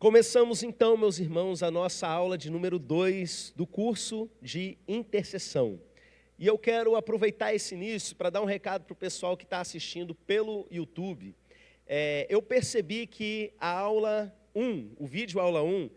Começamos então, meus irmãos, a nossa aula de número 2 do curso de intercessão. E eu quero aproveitar esse início para dar um recado para o pessoal que está assistindo pelo YouTube. Eu percebi que a aula 1, o vídeo aula 1,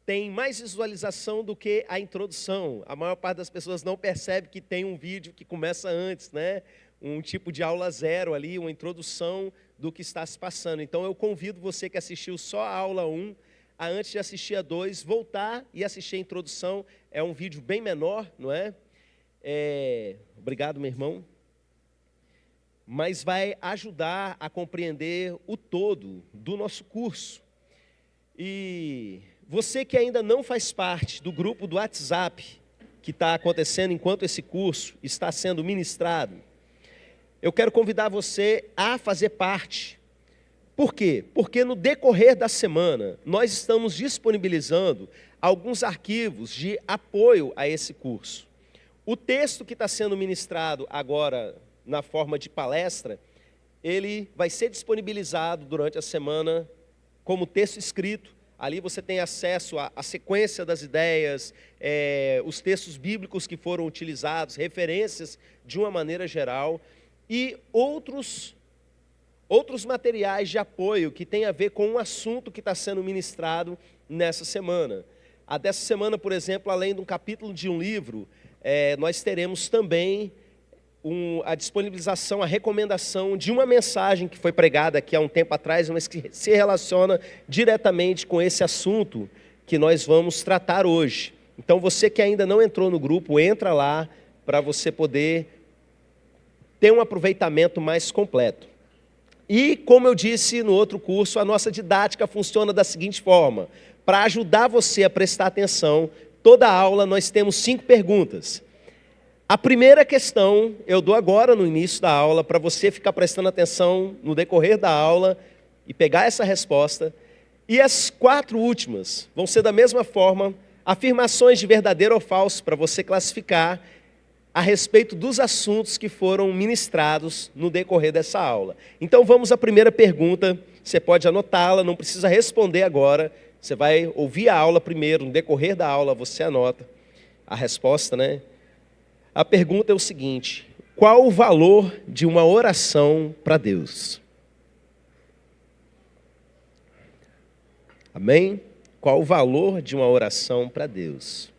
tem mais visualização do que a introdução. A maior parte das pessoas não percebe que tem um vídeo que começa antes, né? Um tipo de aula 0 ali, uma introdução do que está se passando. Então eu convido você que assistiu só a aula 1, a antes de assistir a 2, voltar e assistir a introdução. É um vídeo bem menor, não é? Obrigado, meu irmão. Mas vai ajudar a compreender o todo do nosso curso. E você que ainda não faz parte do grupo do WhatsApp que está acontecendo enquanto esse curso está sendo ministrado, eu quero convidar você a fazer parte. Por quê? Porque no decorrer da semana, nós estamos disponibilizando alguns arquivos de apoio a esse curso. O texto que está sendo ministrado agora, na forma de palestra, ele vai ser disponibilizado durante a semana como texto escrito. Ali você tem acesso à sequência das ideias, os textos bíblicos que foram utilizados, referências de uma maneira geral, e outros materiais de apoio que tem a ver com o assunto que está sendo ministrado nessa semana. A dessa semana, por exemplo, além de um capítulo de um livro, nós teremos também a disponibilização, a recomendação de uma mensagem que foi pregada aqui há um tempo atrás, mas que se relaciona diretamente com esse assunto que nós vamos tratar hoje. Então, você que ainda não entrou no grupo, entra lá para você poder ter um aproveitamento mais completo. E, como eu disse no outro curso, a nossa didática funciona da seguinte forma: para ajudar você a prestar atenção, toda aula nós temos 5 perguntas. A primeira questão eu dou agora no início da aula, para você ficar prestando atenção no decorrer da aula e pegar essa resposta. E as 4 últimas vão ser da mesma forma, afirmações de verdadeiro ou falso, para você classificar a respeito dos assuntos que foram ministrados no decorrer dessa aula. Então vamos à primeira pergunta, você pode anotá-la, não precisa responder agora, você vai ouvir a aula primeiro, no decorrer da aula você anota a resposta, né? A pergunta é o seguinte: qual o valor de uma oração para Deus? Amém? Qual o valor de uma oração para Deus?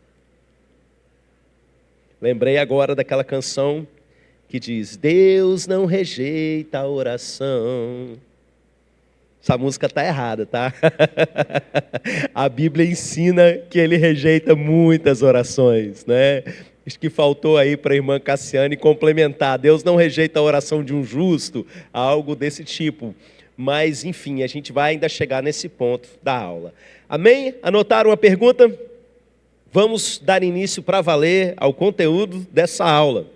Lembrei agora daquela canção que diz: Deus não rejeita a oração. Essa música está errada, tá? A Bíblia ensina que ele rejeita muitas orações, né? Acho que faltou aí para a irmã Cassiane complementar. Deus não rejeita a oração de um justo, algo desse tipo. Mas, enfim, a gente vai ainda chegar nesse ponto da aula. Amém? Anotaram a pergunta? Vamos dar início para valer ao conteúdo dessa aula.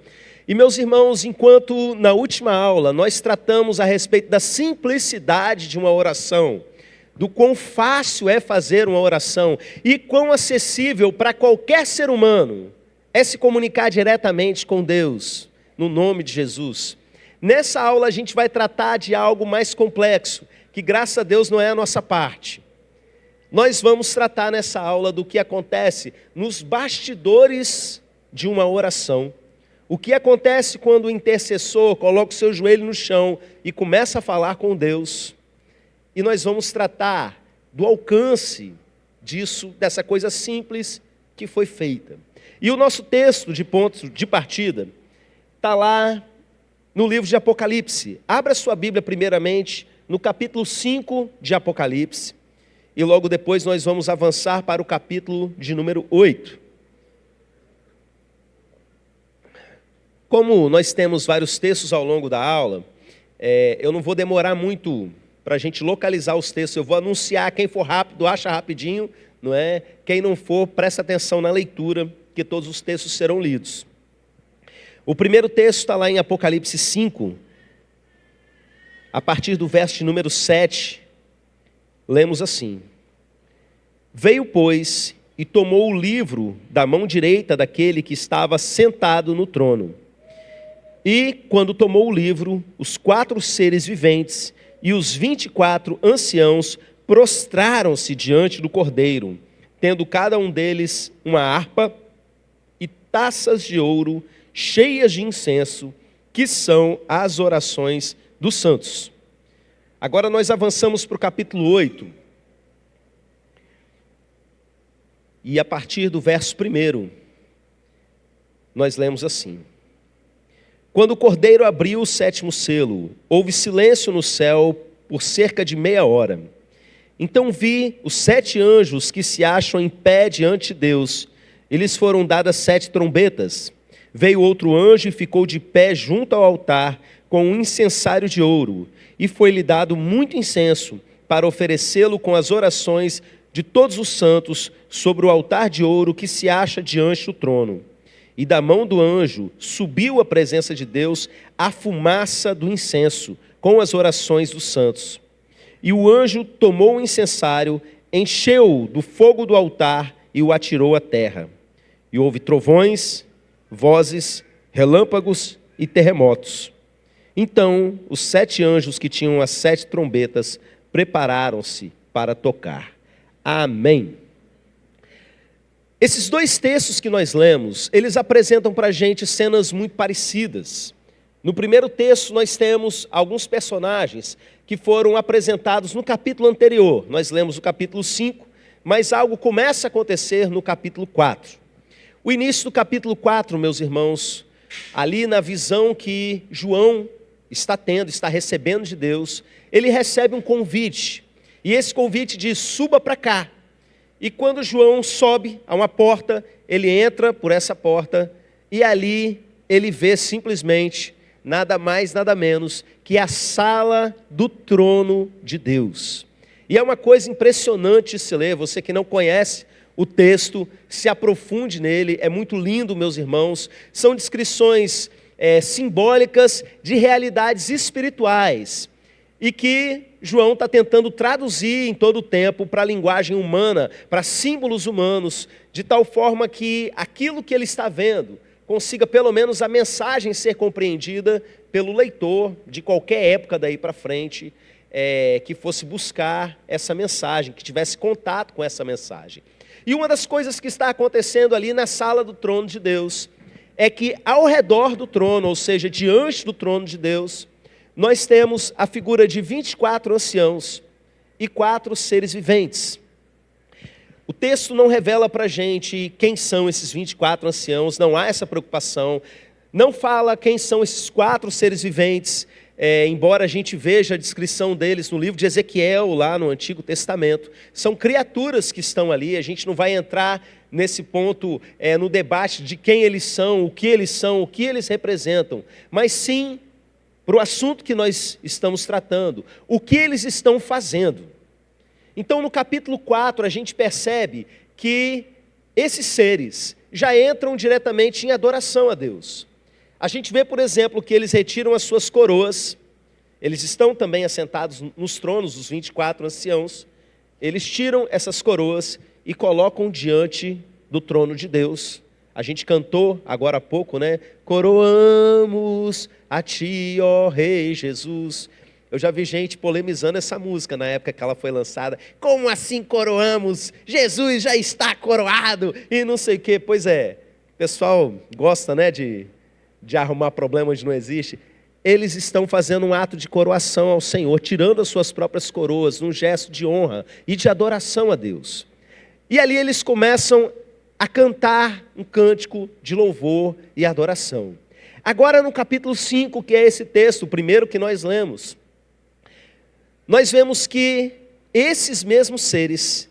E, meus irmãos, enquanto na última aula nós tratamos a respeito da simplicidade de uma oração, do quão fácil é fazer uma oração e quão acessível para qualquer ser humano é se comunicar diretamente com Deus, no nome de Jesus. Nessa aula a gente vai tratar de algo mais complexo, que graças a Deus não é a nossa parte. Nós vamos tratar nessa aula do que acontece nos bastidores de uma oração. O que acontece quando o intercessor coloca o seu joelho no chão e começa a falar com Deus. E nós vamos tratar do alcance disso, dessa coisa simples que foi feita. E o nosso texto de ponto de partida está lá no livro de Apocalipse. Abra sua Bíblia primeiramente no capítulo 5 de Apocalipse. E logo depois nós vamos avançar para o capítulo de número 8. Como nós temos vários textos ao longo da aula, eu não vou demorar muito para a gente localizar os textos. Eu vou anunciar, quem for rápido, acha rapidinho, não é? Quem não for, presta atenção na leitura, que todos os textos serão lidos. O primeiro texto está lá em Apocalipse 5, a partir do verso de número 7, lemos assim: Veio, pois, e tomou o livro da mão direita daquele que estava sentado no trono. E, quando tomou o livro, os 4 seres viventes e os 24 anciãos prostraram-se diante do cordeiro, tendo cada um deles uma harpa e taças de ouro cheias de incenso, que são as orações dos santos. Agora nós avançamos para o capítulo 8. E a partir do verso 1, nós lemos assim: Quando o cordeiro abriu o 7º selo, houve silêncio no céu por cerca de meia hora. Então vi os 7 anjos que se acham em pé diante de Deus, e lhes foram dadas 7 trombetas. Veio outro anjo e ficou de pé junto ao altar com um incensário de ouro, e foi-lhe dado muito incenso para oferecê-lo com as orações de todos os santos sobre o altar de ouro que se acha diante do trono. E da mão do anjo subiu à presença de Deus a fumaça do incenso com as orações dos santos. E o anjo tomou o incensário, encheu do fogo do altar e o atirou à terra. E houve trovões, vozes, relâmpagos e terremotos. Então os 7 anjos que tinham as 7 trombetas prepararam-se para tocar. Amém. Esses 2 textos que nós lemos, eles apresentam para a gente cenas muito parecidas. No primeiro texto nós temos alguns personagens que foram apresentados no capítulo anterior. Nós lemos o capítulo 5, mas algo começa a acontecer no capítulo 4. O início do capítulo 4, meus irmãos, ali na visão que João está tendo, está recebendo de Deus, ele recebe um convite. E esse convite diz: suba para cá. E quando João sobe a uma porta, ele entra por essa porta e ali ele vê simplesmente nada mais, nada menos que a sala do trono de Deus. E é uma coisa impressionante se ler. Você que não conhece o texto, se aprofunde nele, é muito lindo, meus irmãos. São descrições simbólicas de realidades espirituais e que João está tentando traduzir em todo o tempo para a linguagem humana, para símbolos humanos, de tal forma que aquilo que ele está vendo consiga pelo menos a mensagem ser compreendida pelo leitor de qualquer época daí para frente, que fosse buscar essa mensagem, que tivesse contato com essa mensagem. E uma das coisas que está acontecendo ali na sala do trono de Deus é que ao redor do trono, ou seja, diante do trono de Deus, nós temos a figura de 24 anciãos e 4 seres viventes. O texto não revela para a gente quem são esses 24 anciãos, não há essa preocupação. Não fala quem são esses 4 seres viventes, embora a gente veja a descrição deles no livro de Ezequiel, lá no Antigo Testamento. São criaturas que estão ali, a gente não vai entrar nesse ponto, no debate de quem eles são, o que eles representam, mas sim para o assunto que nós estamos tratando, o que eles estão fazendo. Então, no capítulo 4, a gente percebe que esses seres já entram diretamente em adoração a Deus. A gente vê, por exemplo, que eles retiram as suas coroas, eles estão também assentados nos tronos, os 24 anciãos, eles tiram essas coroas e colocam diante do trono de Deus. A gente cantou agora há pouco, né? Coroamos a ti, ó Rei Jesus. Eu já vi gente polemizando essa música na época que ela foi lançada. Como assim coroamos? Jesus já está coroado e não sei o quê. Pois é, o pessoal gosta, né, de arrumar problema onde não existe. Eles estão fazendo um ato de coroação ao Senhor, tirando as suas próprias coroas, num gesto de honra e de adoração a Deus. E ali eles começam a cantar um cântico de louvor e adoração. Agora no capítulo 5, que é esse texto, o primeiro que nós lemos, nós vemos que esses mesmos seres,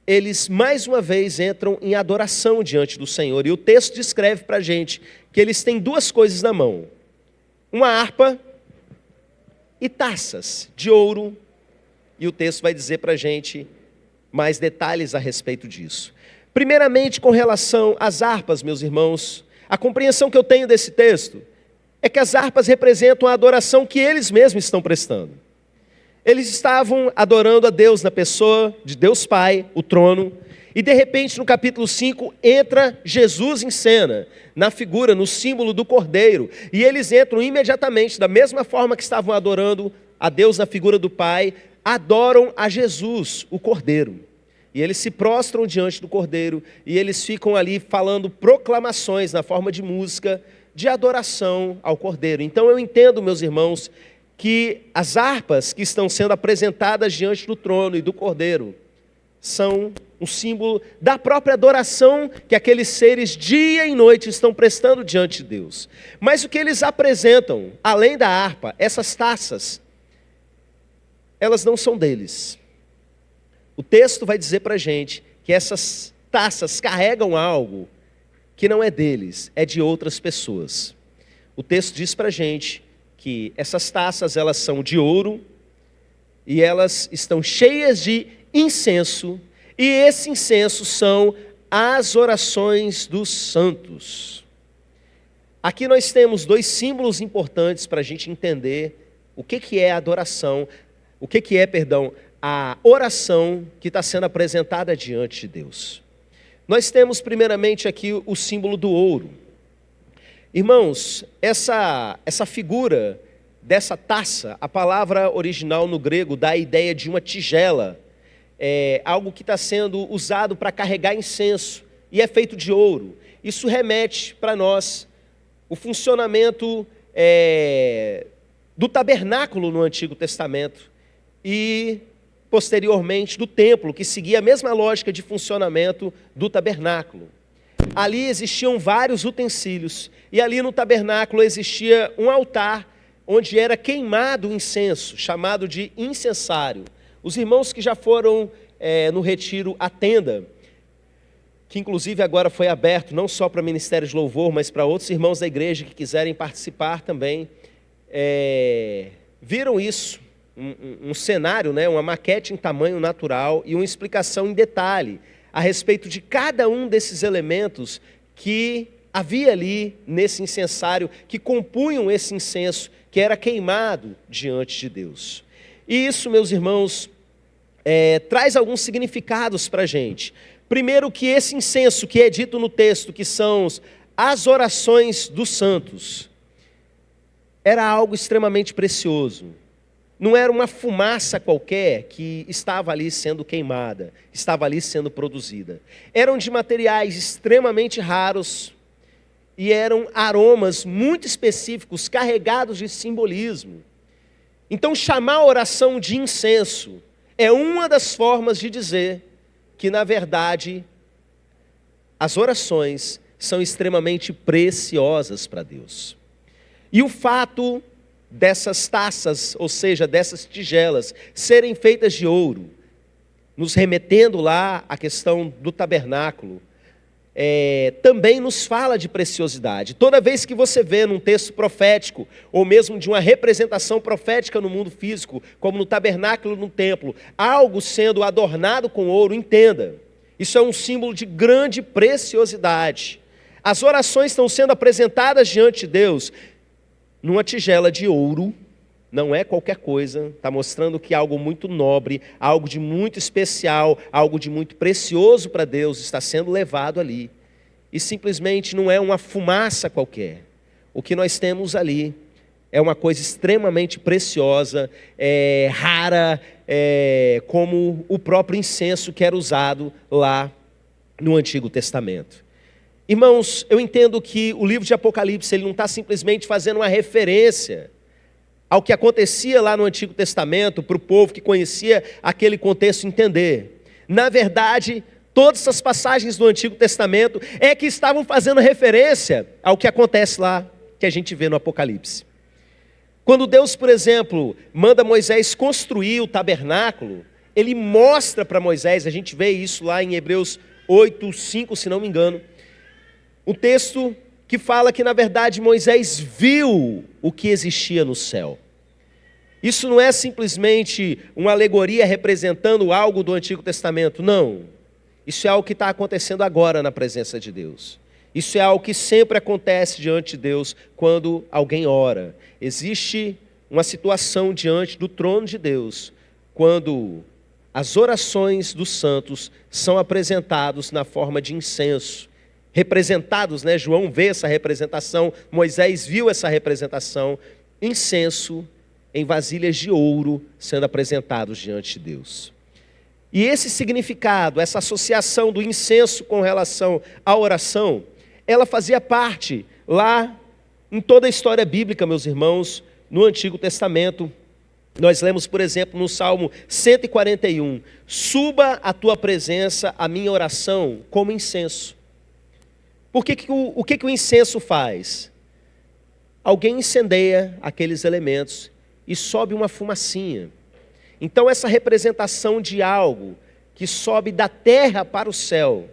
eles mais uma vez entram em adoração diante do Senhor. E o texto descreve para a gente que eles têm 2 coisas na mão: uma harpa e taças de ouro. E o texto vai dizer para a gente mais detalhes a respeito disso. Primeiramente, com relação às harpas, meus irmãos, a compreensão que eu tenho desse texto é que as harpas representam a adoração que eles mesmos estão prestando. Eles estavam adorando a Deus na pessoa de Deus Pai, o trono, e de repente no capítulo 5 entra Jesus em cena, na figura, no símbolo do Cordeiro, e eles entram imediatamente, da mesma forma que estavam adorando a Deus na figura do Pai, adoram a Jesus, o Cordeiro. E eles se prostram diante do Cordeiro e eles ficam ali falando proclamações na forma de música de adoração ao Cordeiro. Então eu entendo, meus irmãos, que as harpas que estão sendo apresentadas diante do trono e do Cordeiro são um símbolo da própria adoração que aqueles seres dia e noite estão prestando diante de Deus. Mas o que eles apresentam, além da harpa, essas taças, elas não são deles. O texto vai dizer para a gente que essas taças carregam algo que não é deles, é de outras pessoas. O texto diz para a gente que essas taças, elas são de ouro e elas estão cheias de incenso, e esse incenso são as orações dos santos. Aqui nós temos dois símbolos importantes para a gente entender o que é adoração, a oração que está sendo apresentada diante de Deus. Nós temos primeiramente aqui o símbolo do ouro. Irmãos, essa figura dessa taça, a palavra original no grego dá a ideia de uma tigela, algo que está sendo usado para carregar incenso, e é feito de ouro. Isso remete para nós o funcionamento do tabernáculo no Antigo Testamento e posteriormente do templo, que seguia a mesma lógica de funcionamento do tabernáculo. Ali existiam vários utensílios, e ali no tabernáculo existia um altar onde era queimado o incenso, chamado de incensário. Os irmãos que já foram no retiro à tenda, que inclusive agora foi aberto não só para ministério de louvor, mas para outros irmãos da igreja que quiserem participar também, viram isso, um cenário, uma maquete em tamanho natural e uma explicação em detalhe a respeito de cada um desses elementos que havia ali nesse incensário, que compunham esse incenso que era queimado diante de Deus. E isso, meus irmãos, traz alguns significados para a gente. Primeiro, que esse incenso que é dito no texto, que são as orações dos santos, era algo extremamente precioso. Não era uma fumaça qualquer que estava ali sendo queimada, estava ali sendo produzida. Eram de materiais extremamente raros e eram aromas muito específicos, carregados de simbolismo. Então, chamar a oração de incenso é uma das formas de dizer que, na verdade, as orações são extremamente preciosas para Deus. E o fato dessas taças, ou seja, dessas tigelas, serem feitas de ouro, nos remetendo lá à questão do tabernáculo, também nos fala de preciosidade. Toda vez que você vê num texto profético, ou mesmo de uma representação profética no mundo físico, como no tabernáculo no templo, algo sendo adornado com ouro, entenda, isso é um símbolo de grande preciosidade. As orações estão sendo apresentadas diante de Deus numa tigela de ouro, não é qualquer coisa, está mostrando que algo muito nobre, algo de muito especial, algo de muito precioso para Deus está sendo levado ali. E simplesmente não é uma fumaça qualquer. O que nós temos ali é uma coisa extremamente preciosa, rara, como o próprio incenso que era usado lá no Antigo Testamento. Irmãos, eu entendo que o livro de Apocalipse ele não está simplesmente fazendo uma referência ao que acontecia lá no Antigo Testamento, para o povo que conhecia aquele contexto entender. Na verdade, todas essas passagens do Antigo Testamento que estavam fazendo referência ao que acontece lá, que a gente vê no Apocalipse. Quando Deus, por exemplo, manda Moisés construir o tabernáculo, ele mostra para Moisés, a gente vê isso lá em Hebreus 8:5, se não me engano, um texto que fala que, na verdade, Moisés viu o que existia no céu. Isso não é simplesmente uma alegoria representando algo do Antigo Testamento, não. Isso é algo que está acontecendo agora na presença de Deus. Isso é algo que sempre acontece diante de Deus quando alguém ora. Existe uma situação diante do trono de Deus, quando as orações dos santos são apresentadas na forma de incenso, representados, João vê essa representação, Moisés viu essa representação, incenso em vasilhas de ouro sendo apresentados diante de Deus. E esse significado, essa associação do incenso com relação à oração, ela fazia parte lá em toda a história bíblica, meus irmãos, no Antigo Testamento. Nós lemos, por exemplo, no Salmo 141, suba à tua presença a minha oração como incenso. O que o incenso faz? Alguém incendeia aqueles elementos e sobe uma fumacinha. Então essa representação de algo que sobe da terra para o céu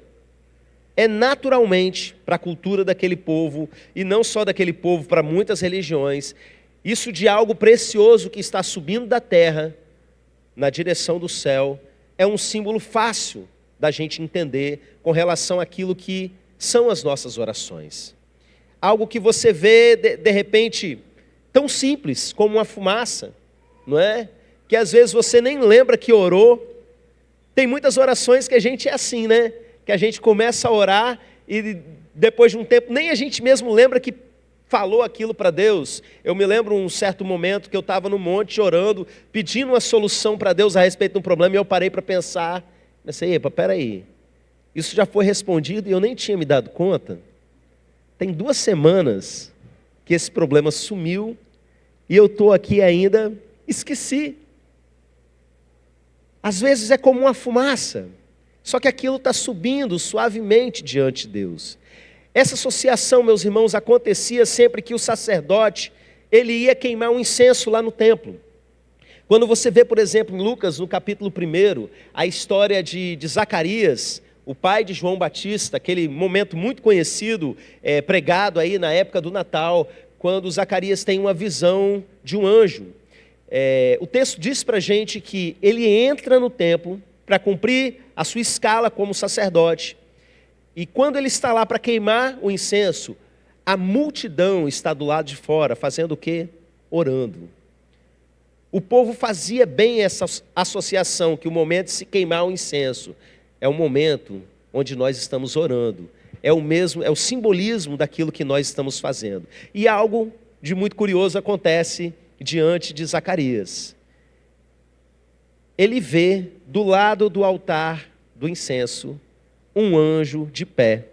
é naturalmente para a cultura daquele povo, e não só daquele povo, para muitas religiões, isso de algo precioso que está subindo da terra na direção do céu, é um símbolo fácil da gente entender com relação àquilo que são as nossas orações. Algo que você vê, de repente, tão simples como uma fumaça, não é? Que às vezes você nem lembra que orou. Tem muitas orações que a gente é assim, né? Que a gente começa a orar e depois de um tempo nem a gente mesmo lembra que falou aquilo para Deus. Eu me lembro um certo momento que eu estava no monte orando, pedindo uma solução para Deus a respeito de um problema, e eu parei para pensar, pensei, epa, peraí, isso já foi respondido e eu nem tinha me dado conta. Tem 2 semanas que esse problema sumiu e eu estou aqui ainda, esqueci. Às vezes é como uma fumaça, só que aquilo está subindo suavemente diante de Deus. Essa associação, meus irmãos, acontecia sempre que o sacerdote, ele ia queimar um incenso lá no templo. Quando você vê, por exemplo, em Lucas, no capítulo 1, a história de Zacarias, o pai de João Batista, aquele momento muito conhecido, pregado aí na época do Natal, quando Zacarias tem uma visão de um anjo. O texto diz para a gente que ele entra no templo para cumprir a sua escala como sacerdote. E quando ele está lá para queimar o incenso, a multidão está do lado de fora, fazendo o quê? Orando. O povo fazia bem essa associação, que o momento de se queimar o incenso é o momento onde nós estamos orando. É o simbolismo daquilo que nós estamos fazendo. E algo de muito curioso acontece diante de Zacarias. Ele vê do lado do altar do incenso um anjo de pé.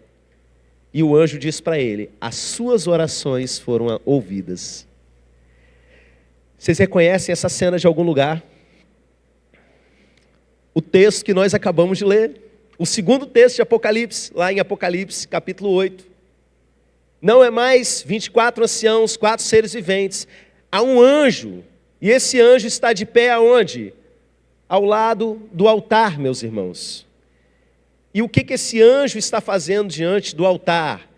E o anjo diz para ele: as suas orações foram ouvidas. Vocês reconhecem essa cena de algum lugar? O texto que nós acabamos de ler, o segundo texto de Apocalipse, lá em Apocalipse capítulo 8. Não é mais 24 anciãos, 4 seres viventes. Há um anjo, e esse anjo está de pé aonde? Ao lado do altar, meus irmãos. E o que esse anjo está fazendo diante do altar?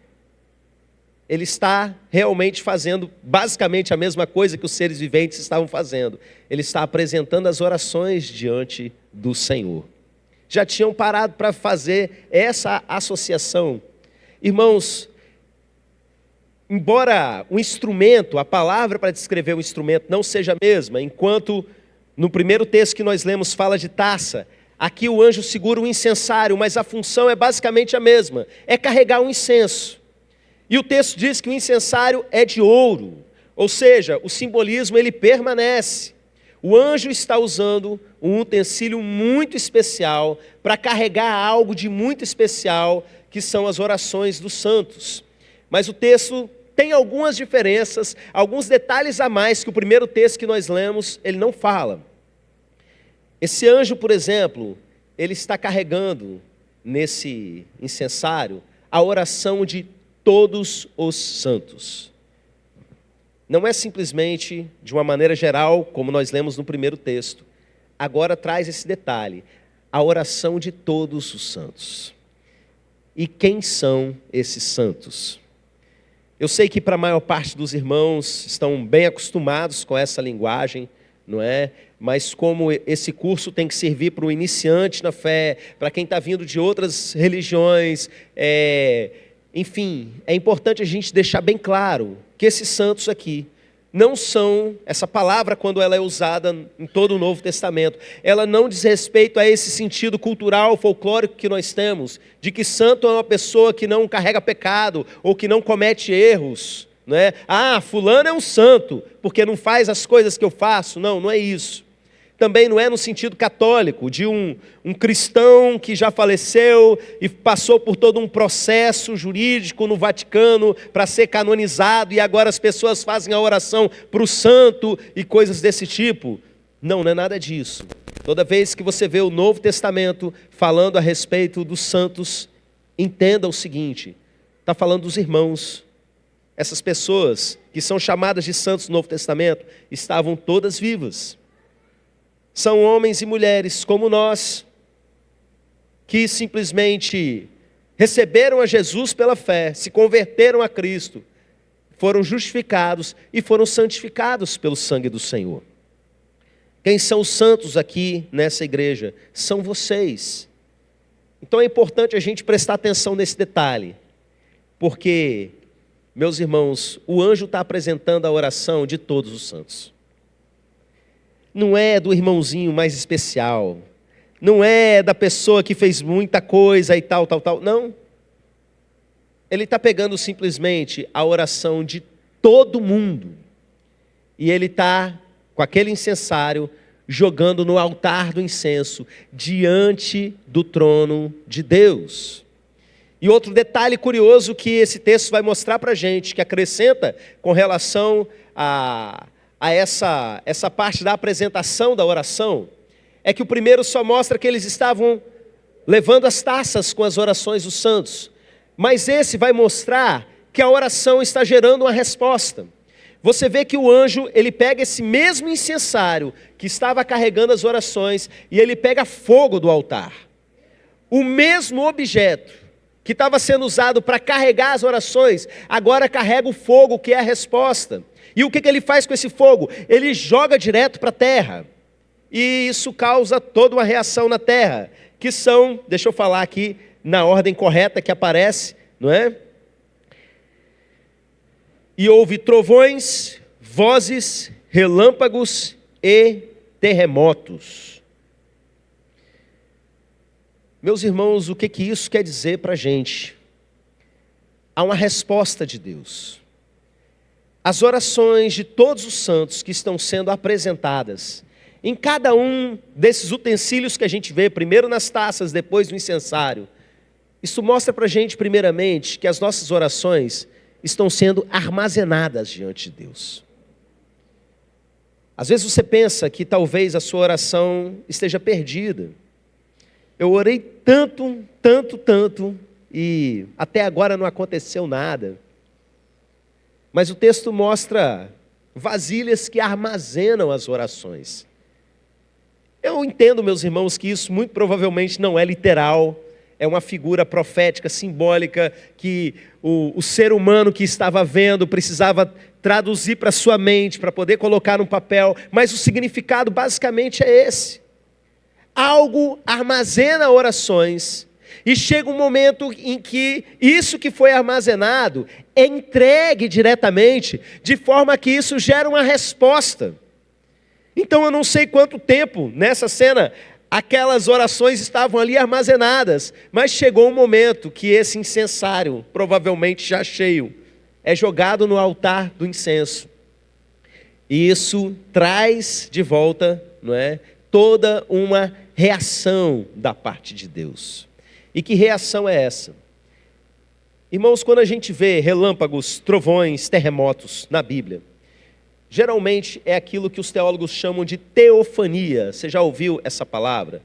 Ele está realmente fazendo basicamente a mesma coisa que os seres viventes estavam fazendo. Ele está apresentando as orações diante do Senhor. Já tinham parado para fazer essa associação. Irmãos, embora o instrumento, a palavra para descrever o instrumento não seja a mesma, enquanto no primeiro texto que nós lemos fala de taça, aqui o anjo segura um incensário, mas a função é basicamente a mesma, é carregar um incenso. E o texto diz que o incensário é de ouro, ou seja, o simbolismo ele permanece. O anjo está usando um utensílio muito especial para carregar algo de muito especial, que são as orações dos santos. Mas o texto tem algumas diferenças, alguns detalhes a mais que o primeiro texto que nós lemos, ele não fala. Esse anjo, por exemplo, ele está carregando nesse incensário a oração de todos os santos. Não é simplesmente de uma maneira geral, como nós lemos no primeiro texto. Agora traz esse detalhe, a oração de todos os santos. E quem são esses santos? Eu sei que para a maior parte dos irmãos estão bem acostumados com essa linguagem, não é? Mas como esse curso tem que servir para o iniciante na fé, para quem está vindo de outras religiões, enfim, é importante a gente deixar bem claro que esses santos aqui não são, essa palavra quando ela é usada em todo o Novo Testamento, ela não diz respeito a esse sentido cultural, folclórico que nós temos, de que santo é uma pessoa que não carrega pecado, ou que não comete erros. não é? Ah, fulano é um santo, porque não faz as coisas que eu faço. Não, não é isso. Também não é no sentido católico, de um cristão que já faleceu e passou por todo um processo jurídico no Vaticano para ser canonizado, e agora as pessoas fazem a oração para o santo e coisas desse tipo. Não, não é nada disso. Toda vez que você vê o Novo Testamento falando a respeito dos santos, entenda o seguinte: está falando dos irmãos. Essas pessoas que são chamadas de santos no Novo Testamento estavam todas vivas. São homens e mulheres como nós, que simplesmente receberam a Jesus pela fé, se converteram a Cristo, foram justificados e foram santificados pelo sangue do Senhor. Quem são os santos aqui nessa igreja? São vocês. Então é importante a gente prestar atenção nesse detalhe, porque, meus irmãos, o anjo está apresentando a oração de todos os santos. Não é do irmãozinho mais especial, não é da pessoa que fez muita coisa e tal. Não. Ele está pegando simplesmente a oração de todo mundo, e ele está, com aquele incensário, jogando no altar do incenso, diante do trono de Deus. E outro detalhe curioso que esse texto vai mostrar para a gente, que acrescenta com relação a essa parte da apresentação da oração, é que o primeiro só mostra que eles estavam levando as taças com as orações dos santos, mas esse vai mostrar que a oração está gerando uma resposta. Você vê que o anjo, ele pega esse mesmo incensário que estava carregando as orações, e ele pega fogo do altar. O mesmo objeto que estava sendo usado para carregar as orações, agora carrega o fogo, que é a resposta. E o que ele faz com esse fogo? Ele joga direto para a terra. E isso causa toda uma reação na terra, que são, deixa eu falar aqui na ordem correta que aparece, não é? E houve trovões, vozes, relâmpagos e terremotos. Meus irmãos, o que isso quer dizer para a gente? Há uma resposta de Deus. As orações de todos os santos que estão sendo apresentadas, em cada um desses utensílios que a gente vê, primeiro nas taças, depois no incensário, isso mostra para a gente, primeiramente, que as nossas orações estão sendo armazenadas diante de Deus. Às vezes você pensa que talvez a sua oração esteja perdida. Eu orei tanto, e até agora não aconteceu nada. Mas o texto mostra vasilhas que armazenam as orações. Eu entendo, meus irmãos, que isso muito provavelmente não é literal, é uma figura profética, simbólica, que o ser humano que estava vendo precisava traduzir para sua mente, para poder colocar no papel, mas o significado basicamente é esse. Algo armazena orações, e chega um momento em que isso que foi armazenado é entregue diretamente, de forma que isso gera uma resposta. Então eu não sei quanto tempo nessa cena aquelas orações estavam ali armazenadas, mas chegou um momento que esse incensário, provavelmente já cheio, é jogado no altar do incenso. E isso traz de volta, não é, toda uma reação da parte de Deus. E que reação é essa? Irmãos, quando a gente vê relâmpagos, trovões, terremotos na Bíblia, geralmente é aquilo que os teólogos chamam de teofania. Você já ouviu essa palavra?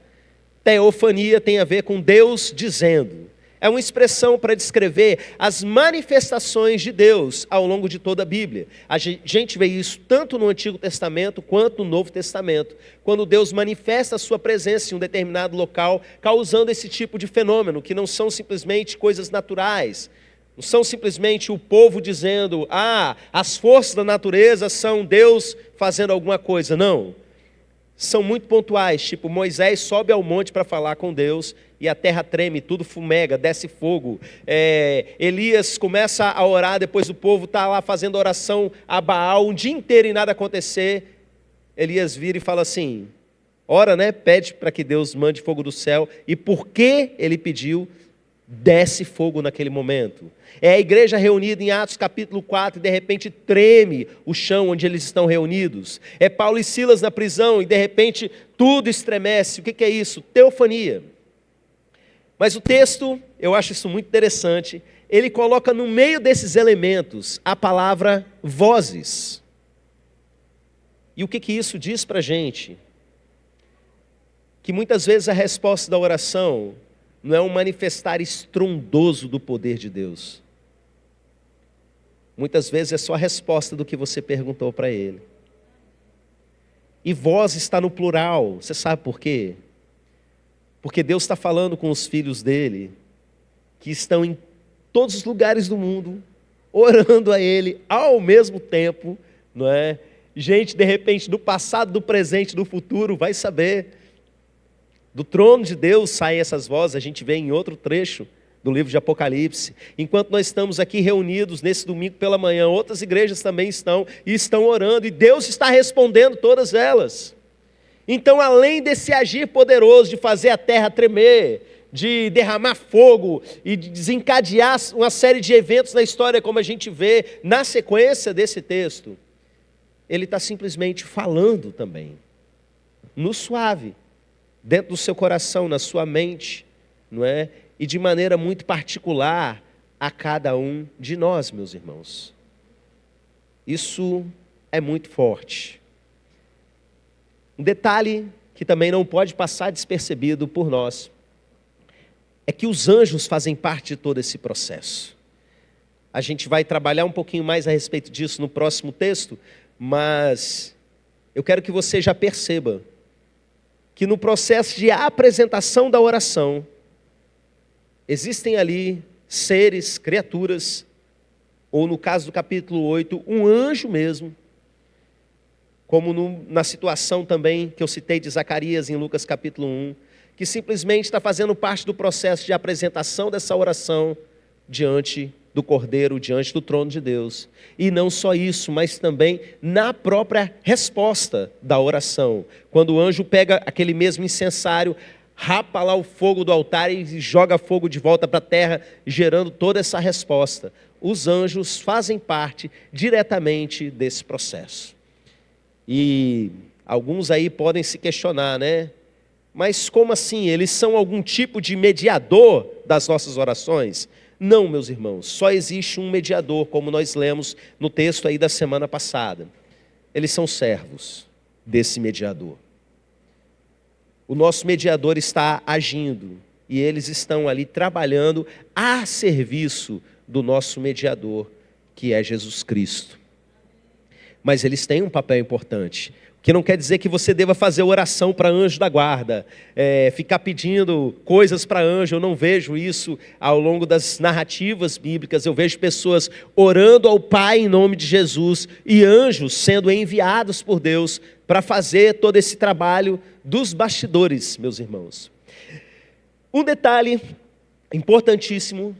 Teofania tem a ver com Deus dizendo. É uma expressão para descrever as manifestações de Deus ao longo de toda a Bíblia. A gente vê isso tanto no Antigo Testamento quanto no Novo Testamento, quando Deus manifesta a sua presença em um determinado local, causando esse tipo de fenômeno, que não são simplesmente coisas naturais, não são simplesmente o povo dizendo, as forças da natureza são Deus fazendo alguma coisa, não. São muito pontuais, tipo Moisés sobe ao monte para falar com Deus e a terra treme, tudo fumega, desce fogo. Elias começa a orar, depois o povo está lá fazendo oração a Baal um dia inteiro e nada acontecer. Elias vira e fala assim, ora, pede para que Deus mande fogo do céu. E porque ele pediu, desce fogo naquele momento. É a igreja reunida em Atos capítulo 4 e de repente treme o chão onde eles estão reunidos. É Paulo e Silas na prisão e de repente tudo estremece. O que é isso? Teofania. Mas o texto, eu acho isso muito interessante, ele coloca no meio desses elementos a palavra vozes. E o que isso diz para a gente? Que muitas vezes a resposta da oração não é um manifestar estrondoso do poder de Deus. Muitas vezes é só a resposta do que você perguntou para Ele. E voz está no plural, você sabe por quê? Porque Deus está falando com os filhos dEle, que estão em todos os lugares do mundo, orando a Ele ao mesmo tempo, não é? Gente, de repente, do passado, do presente, do futuro, vai saber. Do trono de Deus saem essas vozes, a gente vê em outro trecho do livro de Apocalipse. Enquanto nós estamos aqui reunidos nesse domingo pela manhã, outras igrejas também estão e estão orando, e Deus está respondendo todas elas. Então, além desse agir poderoso de fazer a terra tremer, de derramar fogo e de desencadear uma série de eventos na história, como a gente vê na sequência desse texto, Ele está simplesmente falando também, no suave, dentro do seu coração, na sua mente, não é? E de maneira muito particular a cada um de nós, meus irmãos. Isso é muito forte. Um detalhe que também não pode passar despercebido por nós é que os anjos fazem parte de todo esse processo. A gente vai trabalhar um pouquinho mais a respeito disso no próximo texto, mas eu quero que você já perceba que no processo de apresentação da oração, existem ali seres, criaturas, ou no caso do capítulo 8, um anjo mesmo, como na situação também que eu citei de Zacarias em Lucas capítulo 1, que simplesmente está fazendo parte do processo de apresentação dessa oração diante do Cordeiro, diante do trono de Deus. E não só isso, mas também na própria resposta da oração. Quando o anjo pega aquele mesmo incensário, rapa lá o fogo do altar e joga fogo de volta para a terra, gerando toda essa resposta. Os anjos fazem parte diretamente desse processo. E alguns aí podem se questionar, né? Mas como assim? Eles são algum tipo de mediador das nossas orações? Não, meus irmãos, só existe um mediador, como nós lemos no texto aí da semana passada. Eles são servos desse mediador. O nosso mediador está agindo e eles estão ali trabalhando a serviço do nosso mediador, que é Jesus Cristo. Mas eles têm um papel importante, que não quer dizer que você deva fazer oração para anjo da guarda, ficar pedindo coisas para anjo. Eu não vejo isso ao longo das narrativas bíblicas. Eu vejo pessoas orando ao Pai em nome de Jesus e anjos sendo enviados por Deus para fazer todo esse trabalho dos bastidores, meus irmãos. Um detalhe importantíssimo,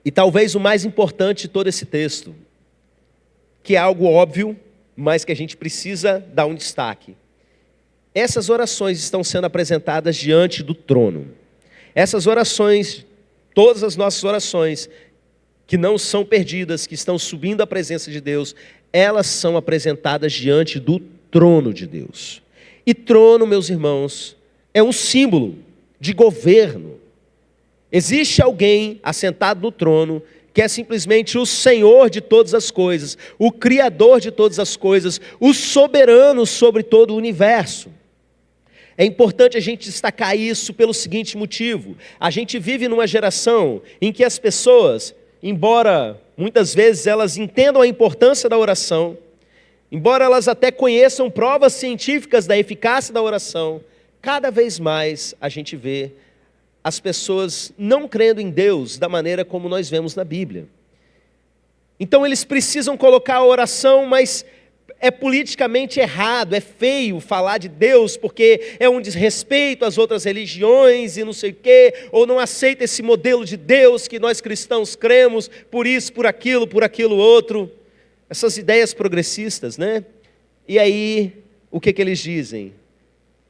e talvez o mais importante de todo esse texto, que é algo óbvio, mas que a gente precisa dar um destaque. Essas orações estão sendo apresentadas diante do trono. Essas orações, todas as nossas orações, que não são perdidas, que estão subindo à presença de Deus, elas são apresentadas diante do trono de Deus. E trono, meus irmãos, é um símbolo de governo. Existe alguém assentado no trono que é simplesmente o Senhor de todas as coisas, o Criador de todas as coisas, o soberano sobre todo o universo. É importante a gente destacar isso pelo seguinte motivo: a gente vive numa geração em que as pessoas, embora muitas vezes elas entendam a importância da oração, embora elas até conheçam provas científicas da eficácia da oração, cada vez mais a gente vê as pessoas não crendo em Deus da maneira como nós vemos na Bíblia. Então eles precisam colocar a oração, mas é politicamente errado, é feio falar de Deus, porque é um desrespeito às outras religiões e não sei o quê, ou não aceita esse modelo de Deus que nós cristãos cremos, por isso, por aquilo outro. Essas ideias progressistas, né? E aí, o que eles dizem?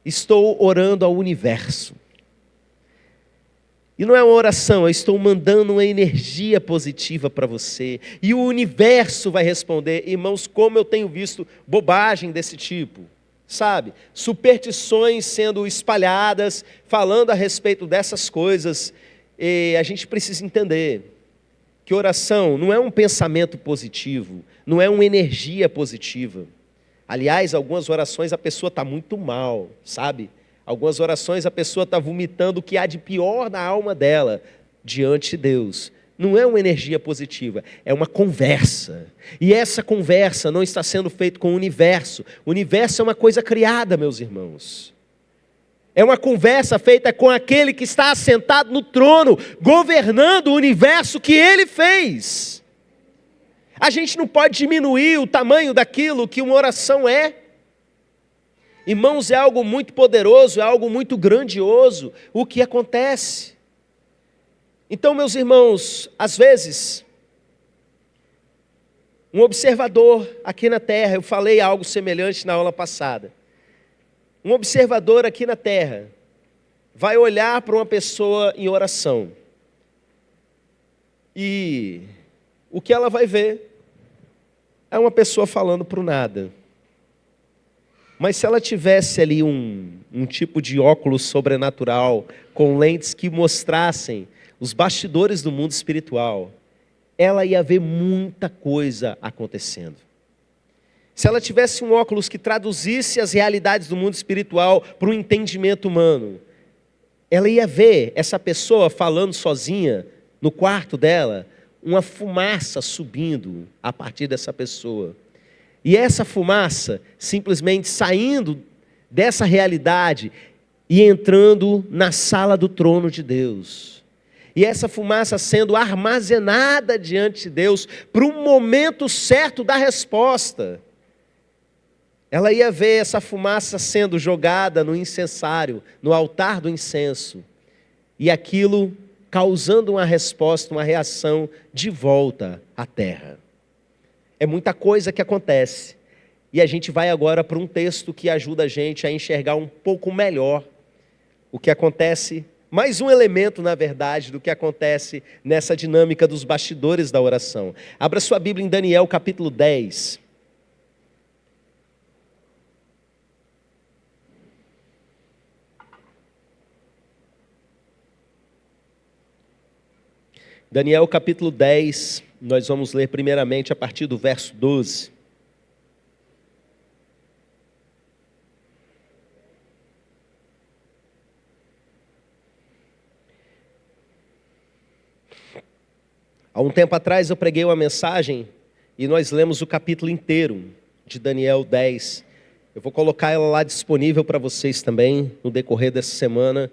Estou orando ao universo. E não é uma oração, eu estou mandando uma energia positiva para você. E o universo vai responder. Irmãos, como eu tenho visto bobagem desse tipo, sabe? Superstições sendo espalhadas, falando a respeito dessas coisas. E a gente precisa entender que oração não é um pensamento positivo, não é uma energia positiva. Aliás, algumas orações a pessoa está muito mal, sabe? Algumas orações a pessoa está vomitando o que há de pior na alma dela diante de Deus. Não é uma energia positiva, é uma conversa. E essa conversa não está sendo feita com o universo. O universo é uma coisa criada, meus irmãos. É uma conversa feita com aquele que está assentado no trono, governando o universo que ele fez. A gente não pode diminuir o tamanho daquilo que uma oração é. Irmãos, é algo muito poderoso, é algo muito grandioso o que acontece. Então, meus irmãos, às vezes, um observador aqui na terra, eu falei algo semelhante na aula passada. Um observador aqui na terra vai olhar para uma pessoa em oração. E o que ela vai ver é uma pessoa falando para o nada. Mas se ela tivesse ali um tipo de óculos sobrenatural, com lentes que mostrassem os bastidores do mundo espiritual, ela ia ver muita coisa acontecendo. Se ela tivesse um óculos que traduzisse as realidades do mundo espiritual para um entendimento humano, ela ia ver essa pessoa falando sozinha no quarto dela, uma fumaça subindo a partir dessa pessoa. E essa fumaça simplesmente saindo dessa realidade e entrando na sala do trono de Deus. E essa fumaça sendo armazenada diante de Deus para um momento certo da resposta. Ela ia ver essa fumaça sendo jogada no incensário, no altar do incenso. E aquilo causando uma resposta, uma reação de volta à terra. É muita coisa que acontece. E a gente vai agora para um texto que ajuda a gente a enxergar um pouco melhor o que acontece, mais um elemento, na verdade, do que acontece nessa dinâmica dos bastidores da oração. Abra sua Bíblia em Daniel, capítulo 10. Daniel, capítulo 10, nós vamos ler primeiramente a partir do verso 12. Há um tempo atrás eu preguei uma mensagem e nós lemos o capítulo inteiro de Daniel 10. Eu vou colocar ela lá disponível para vocês também no decorrer dessa semana,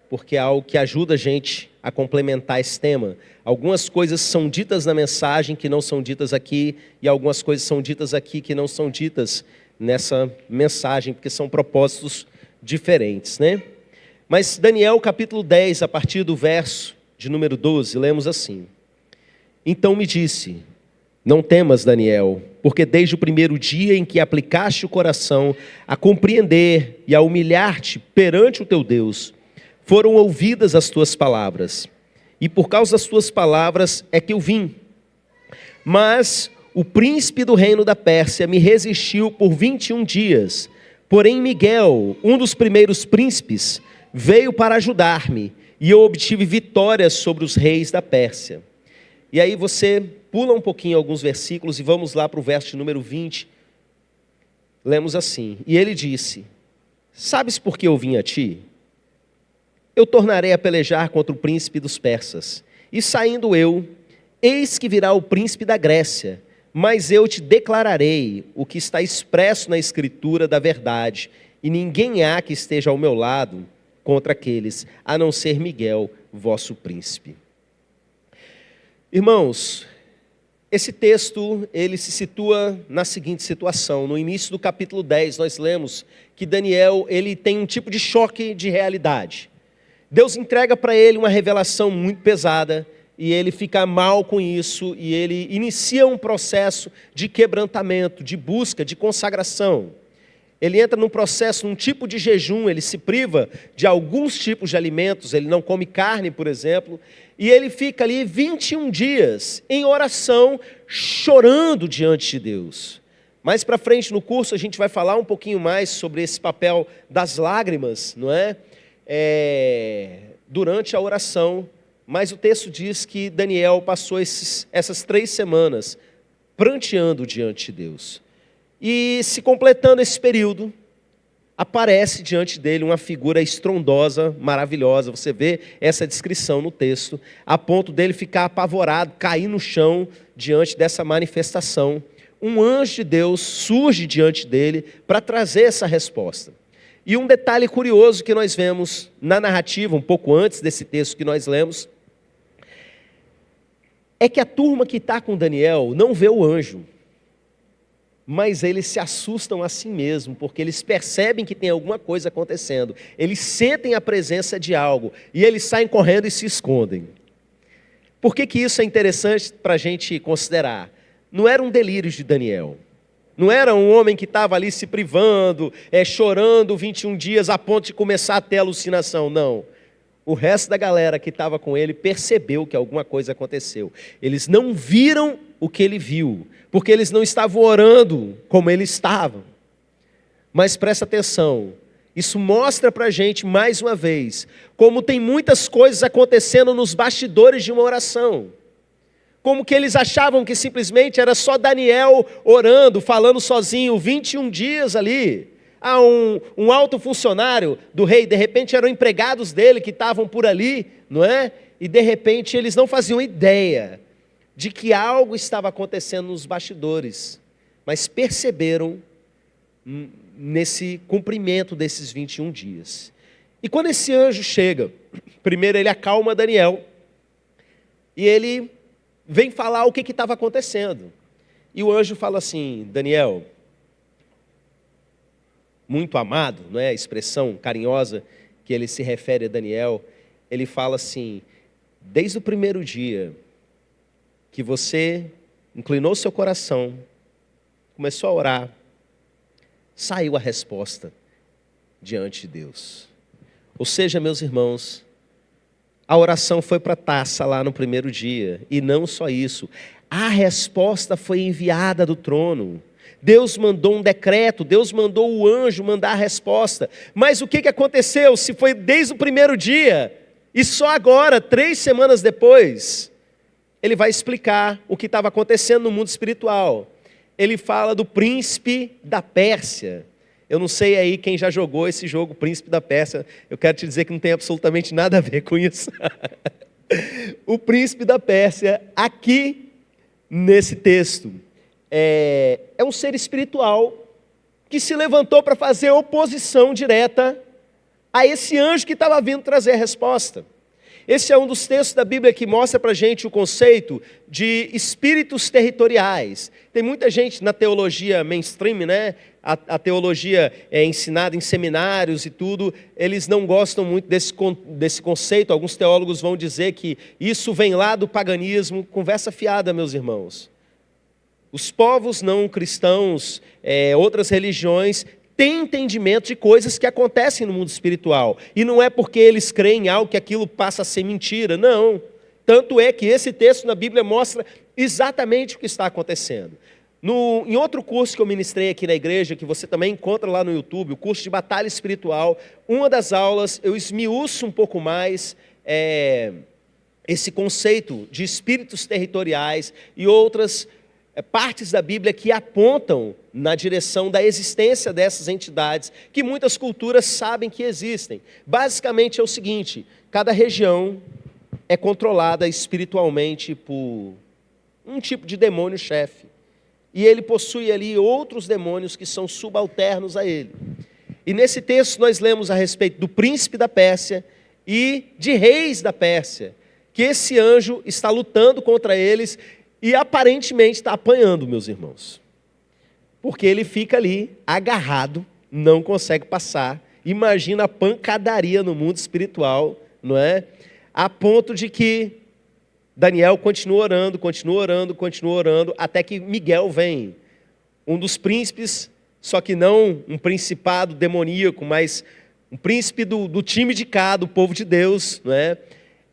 porque é algo que ajuda a gente a complementar esse tema. Algumas coisas são ditas na mensagem que não são ditas aqui, e algumas coisas são ditas aqui que não são ditas nessa mensagem, porque são propósitos diferentes, né? Mas Daniel capítulo 10, a partir do verso de número 12, lemos assim: Então me disse, não temas, Daniel, porque desde o primeiro dia em que aplicaste o coração a compreender e a humilhar-te perante o teu Deus, foram ouvidas as tuas palavras, e por causa das tuas palavras é que eu vim. Mas o príncipe do reino da Pérsia me resistiu por 21 dias, porém Miguel, um dos primeiros príncipes, veio para ajudar-me, e eu obtive vitórias sobre os reis da Pérsia. E aí você pula um pouquinho alguns versículos e vamos lá para o verso de número 20. Lemos assim: E ele disse, sabes por que eu vim a ti? Eu tornarei a pelejar contra o príncipe dos persas. E saindo eu, eis que virá o príncipe da Grécia, mas eu te declararei o que está expresso na escritura da verdade, e ninguém há que esteja ao meu lado contra aqueles, a não ser Miguel, vosso príncipe. Irmãos, esse texto, ele se situa na seguinte situação. No início do capítulo 10, nós lemos que Daniel, ele tem um tipo de choque de realidade. Deus entrega para ele uma revelação muito pesada, e ele fica mal com isso, e ele inicia um processo de quebrantamento, de busca, de consagração. Ele entra num processo, num tipo de jejum, ele se priva de alguns tipos de alimentos, ele não come carne, por exemplo, e ele fica ali 21 dias em oração, chorando diante de Deus. Mais para frente no curso a gente vai falar um pouquinho mais sobre esse papel das lágrimas, não é? Durante a oração, mas o texto diz que Daniel passou essas 3 semanas pranteando diante de Deus. E se completando esse período, aparece diante dele uma figura estrondosa, maravilhosa. Você vê essa descrição no texto, a ponto dele ficar apavorado, cair no chão diante dessa manifestação. Um anjo de Deus surge diante dele para trazer essa resposta. E um detalhe curioso que nós vemos na narrativa, um pouco antes desse texto que nós lemos, é que a turma que está com Daniel não vê o anjo, mas eles se assustam a si mesmo, porque eles percebem que tem alguma coisa acontecendo. Eles sentem a presença de algo, e eles saem correndo e se escondem. Por que isso é interessante para a gente considerar? Não era um delírio de Daniel. Não era um homem que estava ali se privando, chorando 21 dias a ponto de começar a ter alucinação. Não. O resto da galera que estava com ele percebeu que alguma coisa aconteceu. Eles não viram o que ele viu, porque eles não estavam orando como ele estava. Mas presta atenção, isso mostra para a gente mais uma vez, como tem muitas coisas acontecendo nos bastidores de uma oração. Como que eles achavam que simplesmente era só Daniel orando, falando sozinho, 21 dias ali. Um alto funcionário do rei, de repente eram empregados dele que estavam por ali, não é? E de repente eles não faziam ideia de que algo estava acontecendo nos bastidores, mas perceberam nesse cumprimento desses 21 dias. E quando esse anjo chega, primeiro ele acalma Daniel, e ele vem falar o que estava acontecendo. E o anjo fala assim: Daniel, muito amado, não é a expressão carinhosa que ele se refere a Daniel, ele fala assim: desde o primeiro dia que você inclinou seu coração, começou a orar, saiu a resposta diante de Deus. Ou seja, meus irmãos, a oração foi para a taça lá no primeiro dia, e não só isso, a resposta foi enviada do trono. Deus mandou um decreto, Deus mandou o anjo mandar a resposta. Mas o que aconteceu? Se foi desde o primeiro dia, e só agora, 3 semanas depois, ele vai explicar o que estava acontecendo no mundo espiritual. Ele fala do príncipe da Pérsia. Eu não sei aí quem já jogou esse jogo, Príncipe da Pérsia. Eu quero te dizer que não tem absolutamente nada a ver com isso. O príncipe da Pérsia, aqui nesse texto, é um ser espiritual que se levantou para fazer oposição direta a esse anjo que estava vindo trazer a resposta. Esse é um dos textos da Bíblia que mostra para a gente o conceito de espíritos territoriais. Tem muita gente na teologia mainstream, né? A teologia é ensinada em seminários e tudo, eles não gostam muito desse conceito. Alguns teólogos vão dizer que isso vem lá do paganismo. Conversa fiada, meus irmãos. Os povos não cristãos, outras religiões, têm entendimento de coisas que acontecem no mundo espiritual. E não é porque eles creem em algo que aquilo passa a ser mentira, não. Tanto é que esse texto na Bíblia mostra exatamente o que está acontecendo. Em outro curso que eu ministrei aqui na igreja, que você também encontra lá no YouTube, o curso de Batalha Espiritual, uma das aulas eu esmiuço um pouco mais esse conceito de espíritos territoriais e outras partes da Bíblia que apontam na direção da existência dessas entidades, que muitas culturas sabem que existem. Basicamente é o seguinte: cada região é controlada espiritualmente por um tipo de demônio-chefe. E ele possui ali outros demônios que são subalternos a ele. E nesse texto nós lemos a respeito do príncipe da Pérsia e de reis da Pérsia, que esse anjo está lutando contra eles e aparentemente está apanhando, meus irmãos. Porque ele fica ali agarrado, não consegue passar. Imagina a pancadaria no mundo espiritual, não é? A ponto de que Daniel continua orando, até que Miguel vem, um dos príncipes só que não um principado demoníaco, mas um príncipe do time de cá, do povo de Deus, não é?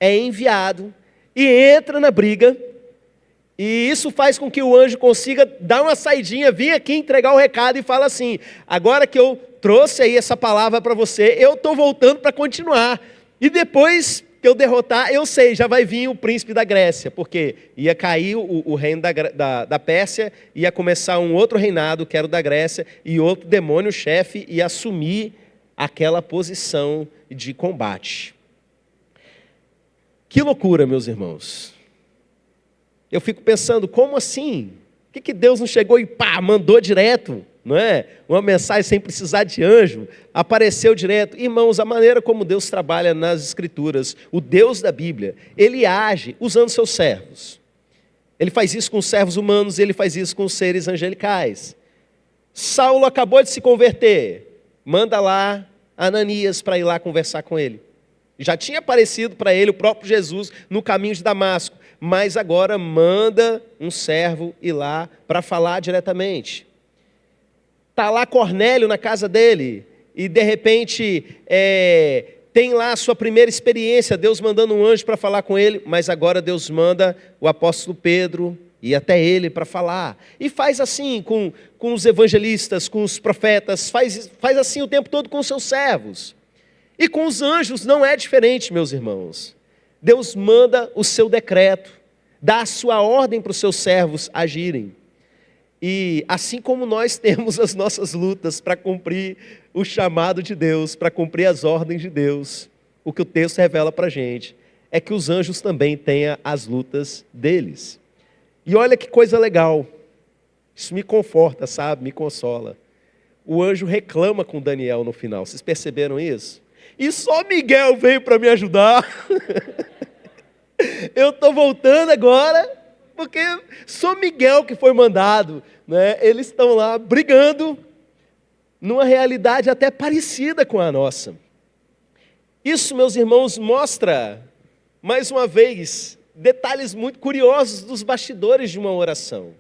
É enviado e entra na briga, e isso faz com que o anjo consiga dar uma saidinha, vir aqui entregar o recado e fala assim: agora que eu trouxe aí essa palavra para você, eu estou voltando para continuar, e depois que eu derrotar, eu sei, já vai vir o príncipe da Grécia, porque ia cair o reino da Pérsia, ia começar um outro reinado, que era o da Grécia, e outro demônio-chefe ia assumir aquela posição de combate. Que loucura, meus irmãos. Eu fico pensando, como assim? Por que Deus não chegou e pá, mandou direto? Não é? Uma mensagem sem precisar de anjo, apareceu direto. Irmãos, a maneira como Deus trabalha nas Escrituras, o Deus da Bíblia, Ele age usando seus servos. Ele faz isso com os servos humanos, Ele faz isso com os seres angelicais. Saulo acabou de se converter, manda lá Ananias para ir lá conversar com ele. Já tinha aparecido para ele o próprio Jesus no caminho de Damasco, mas agora manda um servo ir lá para falar diretamente. Está lá Cornélio na casa dele, e de repente tem lá a sua primeira experiência, Deus mandando um anjo para falar com ele, mas agora Deus manda o apóstolo Pedro ir até ele para falar. E faz assim com os evangelistas, com os profetas, faz assim o tempo todo com os seus servos. E com os anjos não é diferente, meus irmãos. Deus manda o seu decreto, dá a sua ordem para os seus servos agirem. E assim como nós temos as nossas lutas para cumprir o chamado de Deus, para cumprir as ordens de Deus, o que o texto revela para a gente é que os anjos também têm as lutas deles. E olha que coisa legal, isso me conforta, sabe, me consola. O anjo reclama com Daniel no final, vocês perceberam isso? E só Miguel veio para me ajudar. Eu estou voltando agora, porque só Miguel que foi mandado, né? Eles estão lá brigando, numa realidade até parecida com a nossa. Isso, meus irmãos, mostra, mais uma vez, detalhes muito curiosos dos bastidores de uma oração.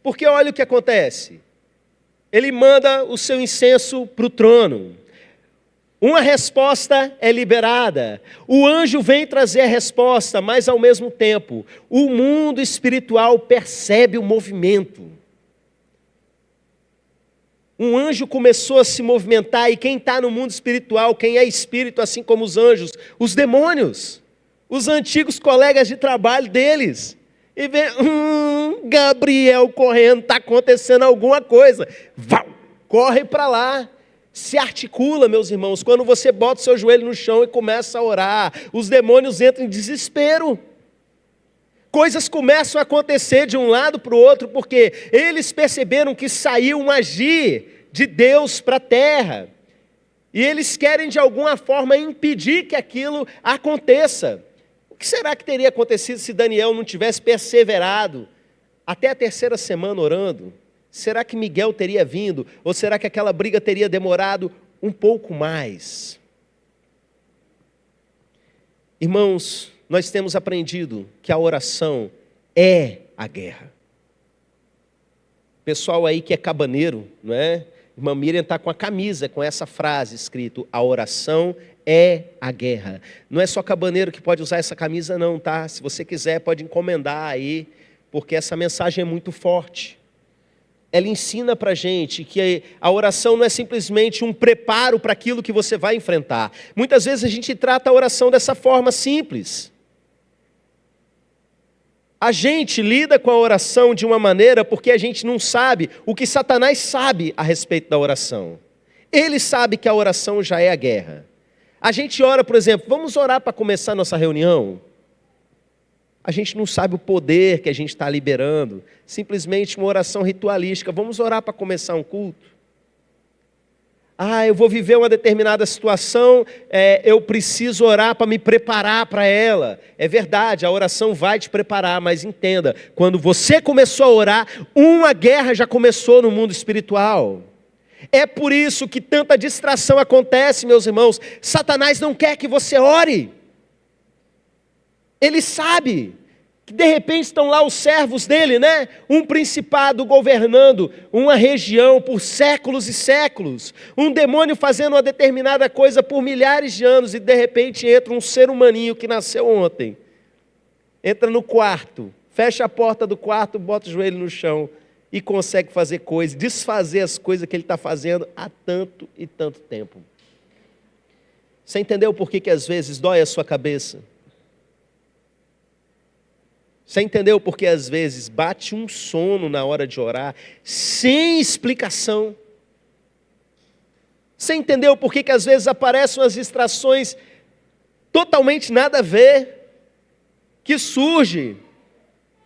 Porque olha o que acontece. Ele manda o seu incenso para o trono. Uma resposta é liberada. O anjo vem trazer a resposta, mas ao mesmo tempo, o mundo espiritual percebe o movimento. Um anjo começou a se movimentar, e quem está no mundo espiritual, quem é espírito, assim como os anjos, os demônios, os antigos colegas de trabalho deles, e vê, Gabriel correndo, está acontecendo alguma coisa, corre para lá. Se articula, meus irmãos, quando você bota o seu joelho no chão e começa a orar, os demônios entram em desespero. Coisas começam a acontecer de um lado para o outro, porque eles perceberam que saiu um agir de Deus para a terra. E eles querem de alguma forma impedir que aquilo aconteça. O que será que teria acontecido se Daniel não tivesse perseverado até a terceira semana orando? Será que Miguel teria vindo? Ou será que aquela briga teria demorado um pouco mais? Irmãos, nós temos aprendido que a oração é a guerra. Pessoal aí que é cabaneiro, não é? Irmã Miriam está com a camisa com essa frase escrito: a oração é a guerra. Não é só cabaneiro que pode usar essa camisa não, tá? Se você quiser pode encomendar aí, porque essa mensagem é muito forte. Ela ensina para a gente que a oração não é simplesmente um preparo para aquilo que você vai enfrentar. Muitas vezes a gente trata a oração dessa forma simples. A gente lida com a oração de uma maneira porque a gente não sabe o que Satanás sabe a respeito da oração. Ele sabe que a oração já é a guerra. A gente ora, por exemplo, vamos orar para começar a nossa reunião? A gente não sabe o poder que a gente está liberando, simplesmente uma oração ritualística. Vamos orar para começar um culto? Eu vou viver uma determinada situação, eu preciso orar para me preparar para ela. É verdade, a oração vai te preparar, mas entenda, quando você começou a orar, uma guerra já começou no mundo espiritual. É por isso que tanta distração acontece, meus irmãos. Satanás não quer que você ore. Ele sabe que de repente estão lá os servos dele, né? Um principado governando uma região por séculos e séculos, um demônio fazendo uma determinada coisa por milhares de anos, e de repente entra um ser humaninho que nasceu ontem, entra no quarto, fecha a porta do quarto, bota o joelho no chão e consegue fazer coisas, desfazer as coisas que ele está fazendo há tanto e tanto tempo. Você entendeu por que às vezes dói a sua cabeça? Você entendeu porque às vezes bate um sono na hora de orar, sem explicação? Você entendeu por que às vezes aparecem umas distrações totalmente nada a ver, que surge,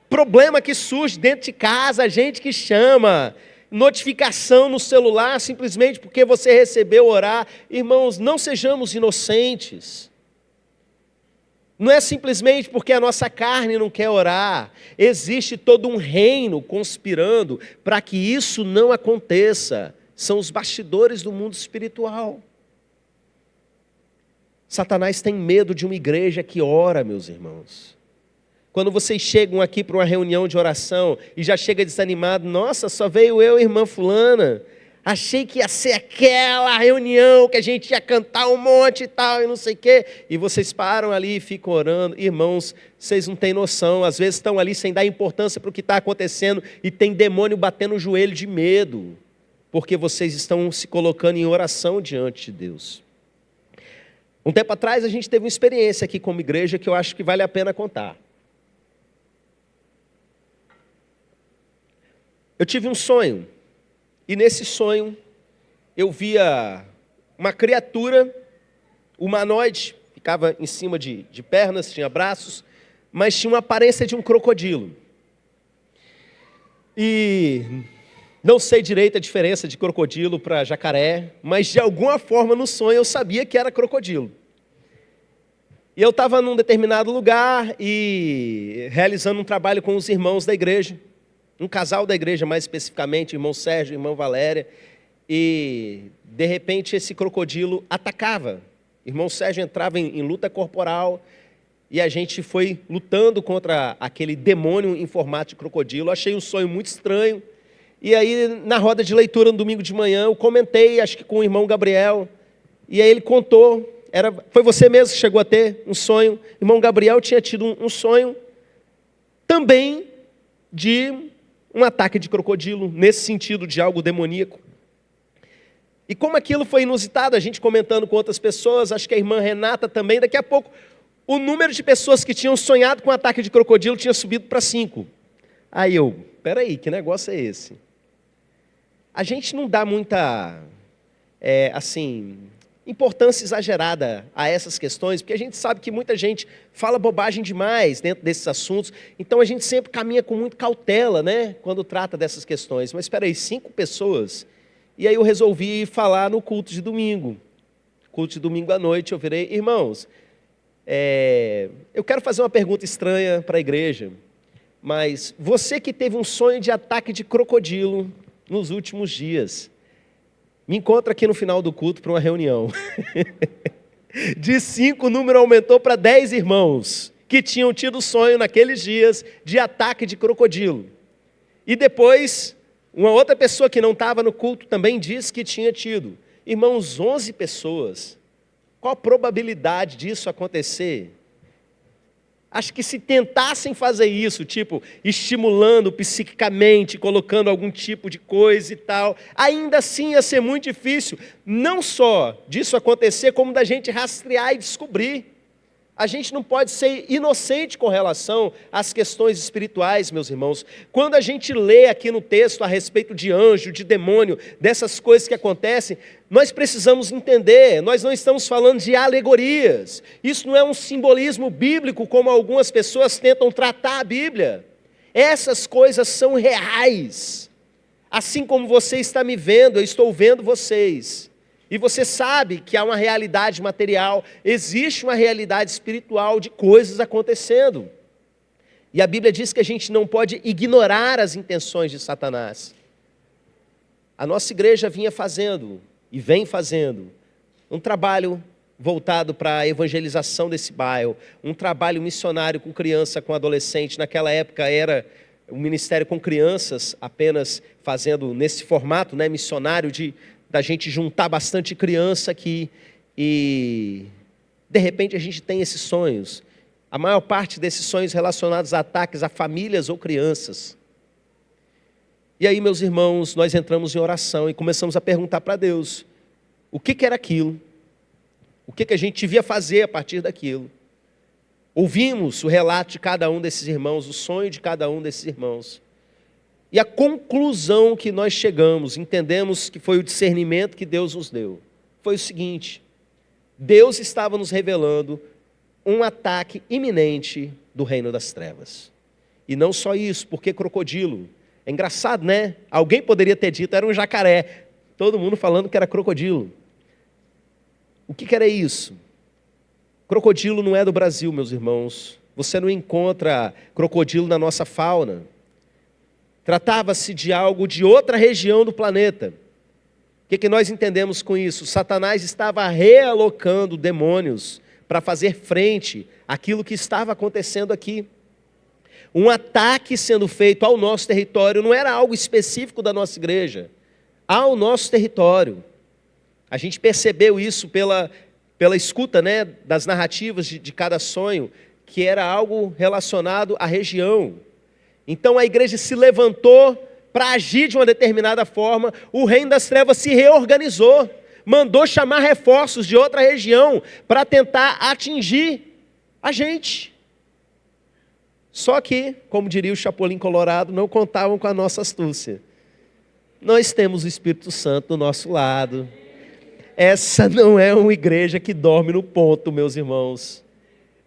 problema que surge dentro de casa, gente que chama, notificação no celular simplesmente porque você recebeu orar. Irmãos, não sejamos inocentes. Não é simplesmente porque a nossa carne não quer orar. Existe todo um reino conspirando para que isso não aconteça. São os bastidores do mundo espiritual. Satanás tem medo de uma igreja que ora, meus irmãos. Quando vocês chegam aqui para uma reunião de oração e já chega desanimado, nossa, só veio eu e a irmã fulana. Achei que ia ser aquela reunião que a gente ia cantar um monte e tal, e não sei o quê. E vocês param ali e ficam orando. Irmãos, vocês não têm noção. Às vezes estão ali sem dar importância para o que está acontecendo e tem demônio batendo o joelho de medo, porque vocês estão se colocando em oração diante de Deus. Um tempo atrás a gente teve uma experiência aqui como igreja que eu acho que vale a pena contar. Eu tive um sonho. E nesse sonho, eu via uma criatura humanoide, ficava em cima de pernas, tinha braços, mas tinha uma aparência de um crocodilo. E não sei direito a diferença de crocodilo para jacaré, mas de alguma forma no sonho eu sabia que era crocodilo. E eu estava num determinado lugar e realizando um trabalho com os irmãos da igreja. Um casal da igreja, mais especificamente, irmão Sérgio e irmã Valéria, e de repente esse crocodilo atacava. Irmão Sérgio entrava em luta corporal e a gente foi lutando contra aquele demônio em formato de crocodilo. Achei um sonho muito estranho. E aí, na roda de leitura no domingo de manhã, eu comentei, acho que com o irmão Gabriel, e aí ele contou, foi você mesmo que chegou a ter um sonho. O irmão Gabriel tinha tido um sonho também de um ataque de crocodilo, nesse sentido de algo demoníaco. E como aquilo foi inusitado, a gente comentando com outras pessoas, acho que a irmã Renata também, daqui a pouco, o número de pessoas que tinham sonhado com um ataque de crocodilo tinha subido para 5. Aí eu, peraí, que negócio é esse? A gente não dá muita, importância exagerada a essas questões, porque a gente sabe que muita gente fala bobagem demais dentro desses assuntos, então a gente sempre caminha com muita cautela, né, quando trata dessas questões. Mas espera aí, 5 pessoas, e aí eu resolvi falar no culto de domingo à noite, eu virei, irmãos, eu quero fazer uma pergunta estranha para a igreja, mas você que teve um sonho de ataque de crocodilo nos últimos dias, me encontra aqui no final do culto para uma reunião. De 5, o número aumentou para 10 irmãos que tinham tido sonho naqueles dias de ataque de crocodilo. E depois, uma outra pessoa que não estava no culto também disse que tinha tido. Irmãos, 11 pessoas. Qual a probabilidade disso acontecer? Acho que se tentassem fazer isso, tipo, estimulando psiquicamente, colocando algum tipo de coisa e tal, ainda assim ia ser muito difícil, não só disso acontecer, como da gente rastrear e descobrir. A gente não pode ser inocente com relação às questões espirituais, meus irmãos. Quando a gente lê aqui no texto a respeito de anjo, de demônio, dessas coisas que acontecem, nós precisamos entender, nós não estamos falando de alegorias. Isso não é um simbolismo bíblico, como algumas pessoas tentam tratar a Bíblia. Essas coisas são reais. Assim como você está me vendo, eu estou vendo vocês. E você sabe que há uma realidade material, existe uma realidade espiritual de coisas acontecendo. E a Bíblia diz que a gente não pode ignorar as intenções de Satanás. A nossa igreja vinha fazendo, e vem fazendo, um trabalho voltado para a evangelização desse bairro, um trabalho missionário com criança, com adolescente. Naquela época era um ministério com crianças, apenas fazendo nesse formato, né, missionário, da gente juntar bastante criança aqui. E de repente a gente tem esses sonhos. A maior parte desses sonhos relacionados a ataques a famílias ou crianças. E aí, meus irmãos, nós entramos em oração e começamos a perguntar para Deus o que era aquilo, o que a gente devia fazer a partir daquilo. Ouvimos o relato de cada um desses irmãos, o sonho de cada um desses irmãos. E a conclusão que nós chegamos, entendemos que foi o discernimento que Deus nos deu, foi o seguinte: Deus estava nos revelando um ataque iminente do reino das trevas. E não só isso, porque crocodilo. É engraçado, né? Alguém poderia ter dito, era um jacaré. Todo mundo falando que era crocodilo. O que era isso? Crocodilo não é do Brasil, meus irmãos. Você não encontra crocodilo na nossa fauna. Tratava-se de algo de outra região do planeta. O que nós entendemos com isso? Satanás estava realocando demônios para fazer frente àquilo que estava acontecendo aqui. Um ataque sendo feito ao nosso território não era algo específico da nossa igreja, ao nosso território. A gente percebeu isso pela escuta, né, das narrativas de cada sonho, que era algo relacionado à região. Então a igreja se levantou para agir de uma determinada forma, o reino das trevas se reorganizou, mandou chamar reforços de outra região para tentar atingir a gente. Só que, como diria o Chapolin Colorado, não contavam com a nossa astúcia. Nós temos o Espírito Santo do nosso lado. Essa não é uma igreja que dorme no ponto, meus irmãos.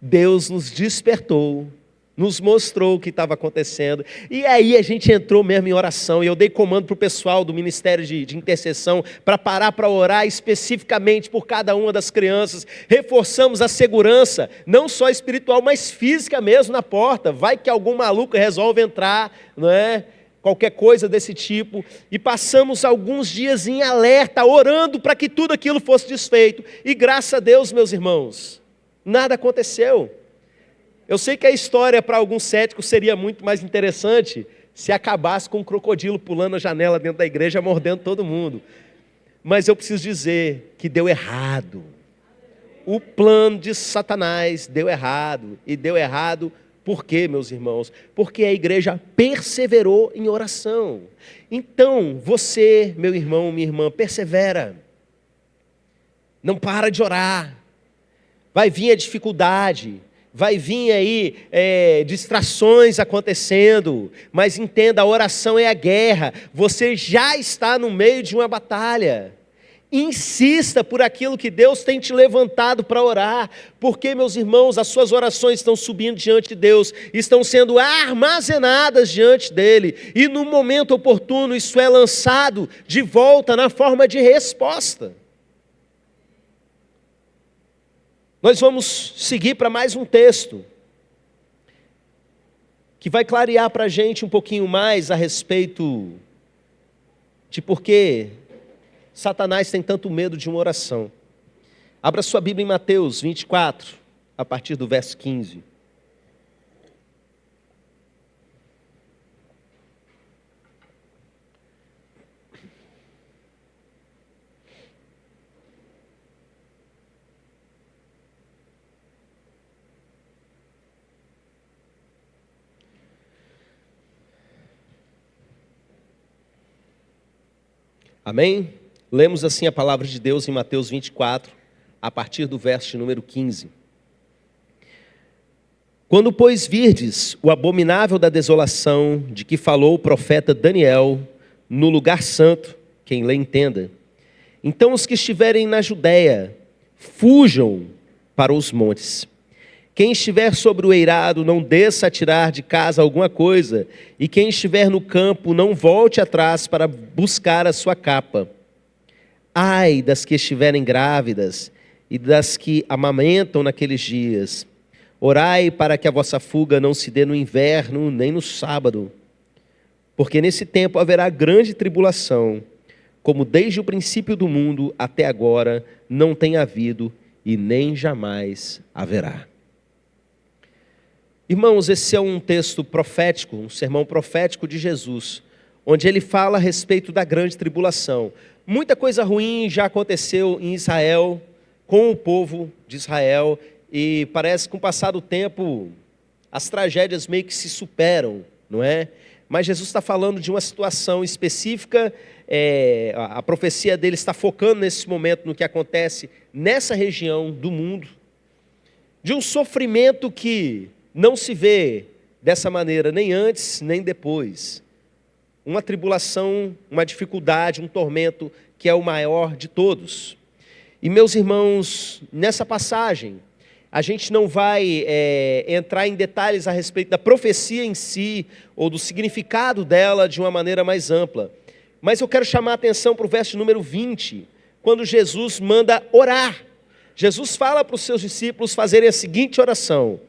Deus nos despertou, nos mostrou o que estava acontecendo. E aí a gente entrou mesmo em oração. E eu dei comando para o pessoal do Ministério de Intercessão para parar para orar especificamente por cada uma das crianças. Reforçamos a segurança, não só espiritual, mas física mesmo na porta. Vai que algum maluco resolve entrar, não é? Qualquer coisa desse tipo. E passamos alguns dias em alerta, orando para que tudo aquilo fosse desfeito. E graças a Deus, meus irmãos, nada aconteceu. Eu sei que a história para alguns céticos seria muito mais interessante se acabasse com um crocodilo pulando a janela dentro da igreja, mordendo todo mundo. Mas eu preciso dizer que deu errado. O plano de Satanás deu errado. E deu errado por quê, meus irmãos? Porque a igreja perseverou em oração. Então, você, meu irmão, minha irmã, persevera. Não para de orar. Vai vir a dificuldade. Vai vir aí distrações acontecendo, mas entenda, a oração é a guerra. Você já está no meio de uma batalha. Insista por aquilo que Deus tem te levantado para orar, porque, meus irmãos, as suas orações estão subindo diante de Deus, estão sendo armazenadas diante dEle, e no momento oportuno isso é lançado de volta na forma de resposta. Nós vamos seguir para mais um texto, que vai clarear para a gente um pouquinho mais a respeito de por que Satanás tem tanto medo de uma oração. Abra sua Bíblia em Mateus 24, a partir do verso 15. Amém? Lemos assim a palavra de Deus em Mateus 24, a partir do verso número 15. Quando, pois, virdes o abominável da desolação, de que falou o profeta Daniel, no lugar santo, quem lê entenda, então os que estiverem na Judéia, fujam para os montes. Quem estiver sobre o eirado, não desça a tirar de casa alguma coisa, e quem estiver no campo, não volte atrás para buscar a sua capa. Ai das que estiverem grávidas e das que amamentam naqueles dias. Orai para que a vossa fuga não se dê no inverno, nem no sábado. Porque nesse tempo haverá grande tribulação, como desde o princípio do mundo até agora não tem havido, e nem jamais haverá. Irmãos, esse é um texto profético, um sermão profético de Jesus, onde ele fala a respeito da grande tribulação. Muita coisa ruim já aconteceu em Israel, com o povo de Israel, e parece que com o passar do tempo, as tragédias meio que se superam, não é? Mas Jesus está falando de uma situação específica, a profecia dele está focando nesse momento no que acontece nessa região do mundo, de um sofrimento que não se vê dessa maneira nem antes nem depois. Uma tribulação, uma dificuldade, um tormento que é o maior de todos. E meus irmãos, nessa passagem, a gente não vai entrar em detalhes a respeito da profecia em si, ou do significado dela de uma maneira mais ampla. Mas eu quero chamar a atenção para o verso número 20, quando Jesus manda orar. Jesus fala para os seus discípulos fazerem a seguinte oração: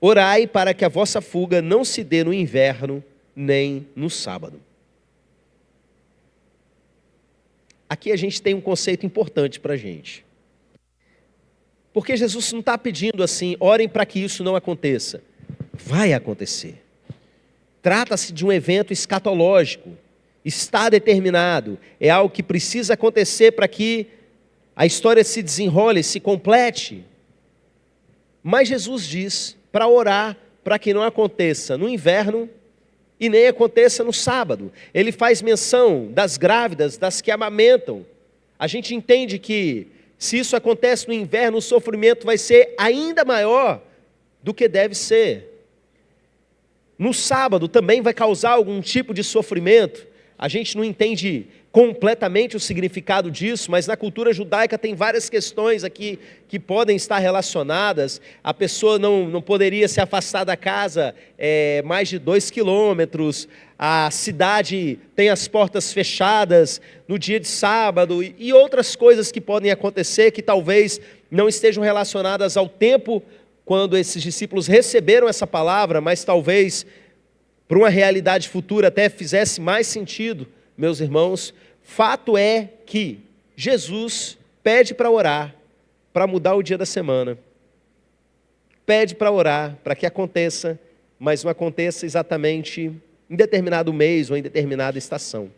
orai para que a vossa fuga não se dê no inverno, nem no sábado. Aqui a gente tem um conceito importante para a gente. Porque Jesus não está pedindo assim, orem para que isso não aconteça. Vai acontecer. Trata-se de um evento escatológico. Está determinado. É algo que precisa acontecer para que a história se desenrole, se complete. Mas Jesus diz para orar para que não aconteça no inverno e nem aconteça no sábado. Ele faz menção das grávidas, das que amamentam. A gente entende que se isso acontece no inverno, o sofrimento vai ser ainda maior do que deve ser. No sábado também vai causar algum tipo de sofrimento. A gente não entende completamente o significado disso, mas na cultura judaica tem várias questões aqui que podem estar relacionadas. A pessoa não poderia se afastar da casa mais de 2 quilômetros, a cidade tem as portas fechadas no dia de sábado, e outras coisas que podem acontecer que talvez não estejam relacionadas ao tempo quando esses discípulos receberam essa palavra, mas talvez para uma realidade futura até fizesse mais sentido. Meus irmãos, fato é que Jesus pede para orar, para mudar o dia da semana. Pede para orar, para que aconteça, mas não aconteça exatamente em determinado mês ou em determinada estação.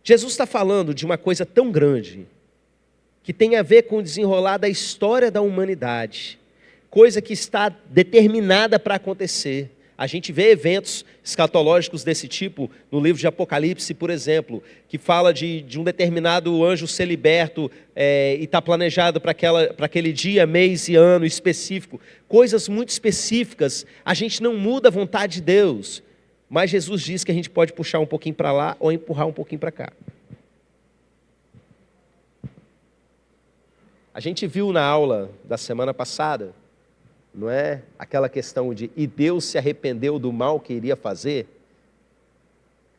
Jesus está falando de uma coisa tão grande, que tem a ver com o desenrolar da história da humanidade, coisa que está determinada para acontecer. A gente vê eventos escatológicos desse tipo no livro de Apocalipse, por exemplo, que fala de um determinado anjo ser liberto e está planejado para aquele dia, mês e ano específico. Coisas muito específicas. A gente não muda a vontade de Deus, mas Jesus diz que a gente pode puxar um pouquinho para lá ou empurrar um pouquinho para cá. A gente viu na aula da semana passada, não é? Aquela questão de, e Deus se arrependeu do mal que iria fazer?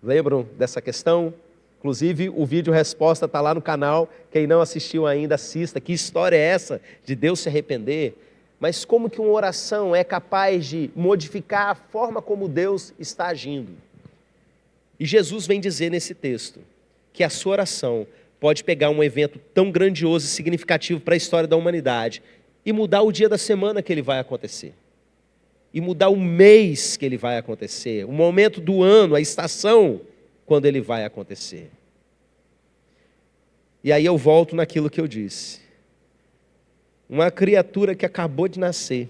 Lembram dessa questão? Inclusive, o vídeo resposta está lá no canal. Quem não assistiu ainda, assista. Que história é essa de Deus se arrepender? Mas como que uma oração é capaz de modificar a forma como Deus está agindo? E Jesus vem dizer nesse texto que a sua oração pode pegar um evento tão grandioso e significativo para a história da humanidade e mudar o dia da semana que ele vai acontecer. E mudar o mês que ele vai acontecer. O momento do ano, a estação, quando ele vai acontecer. E aí eu volto naquilo que eu disse. Uma criatura que acabou de nascer.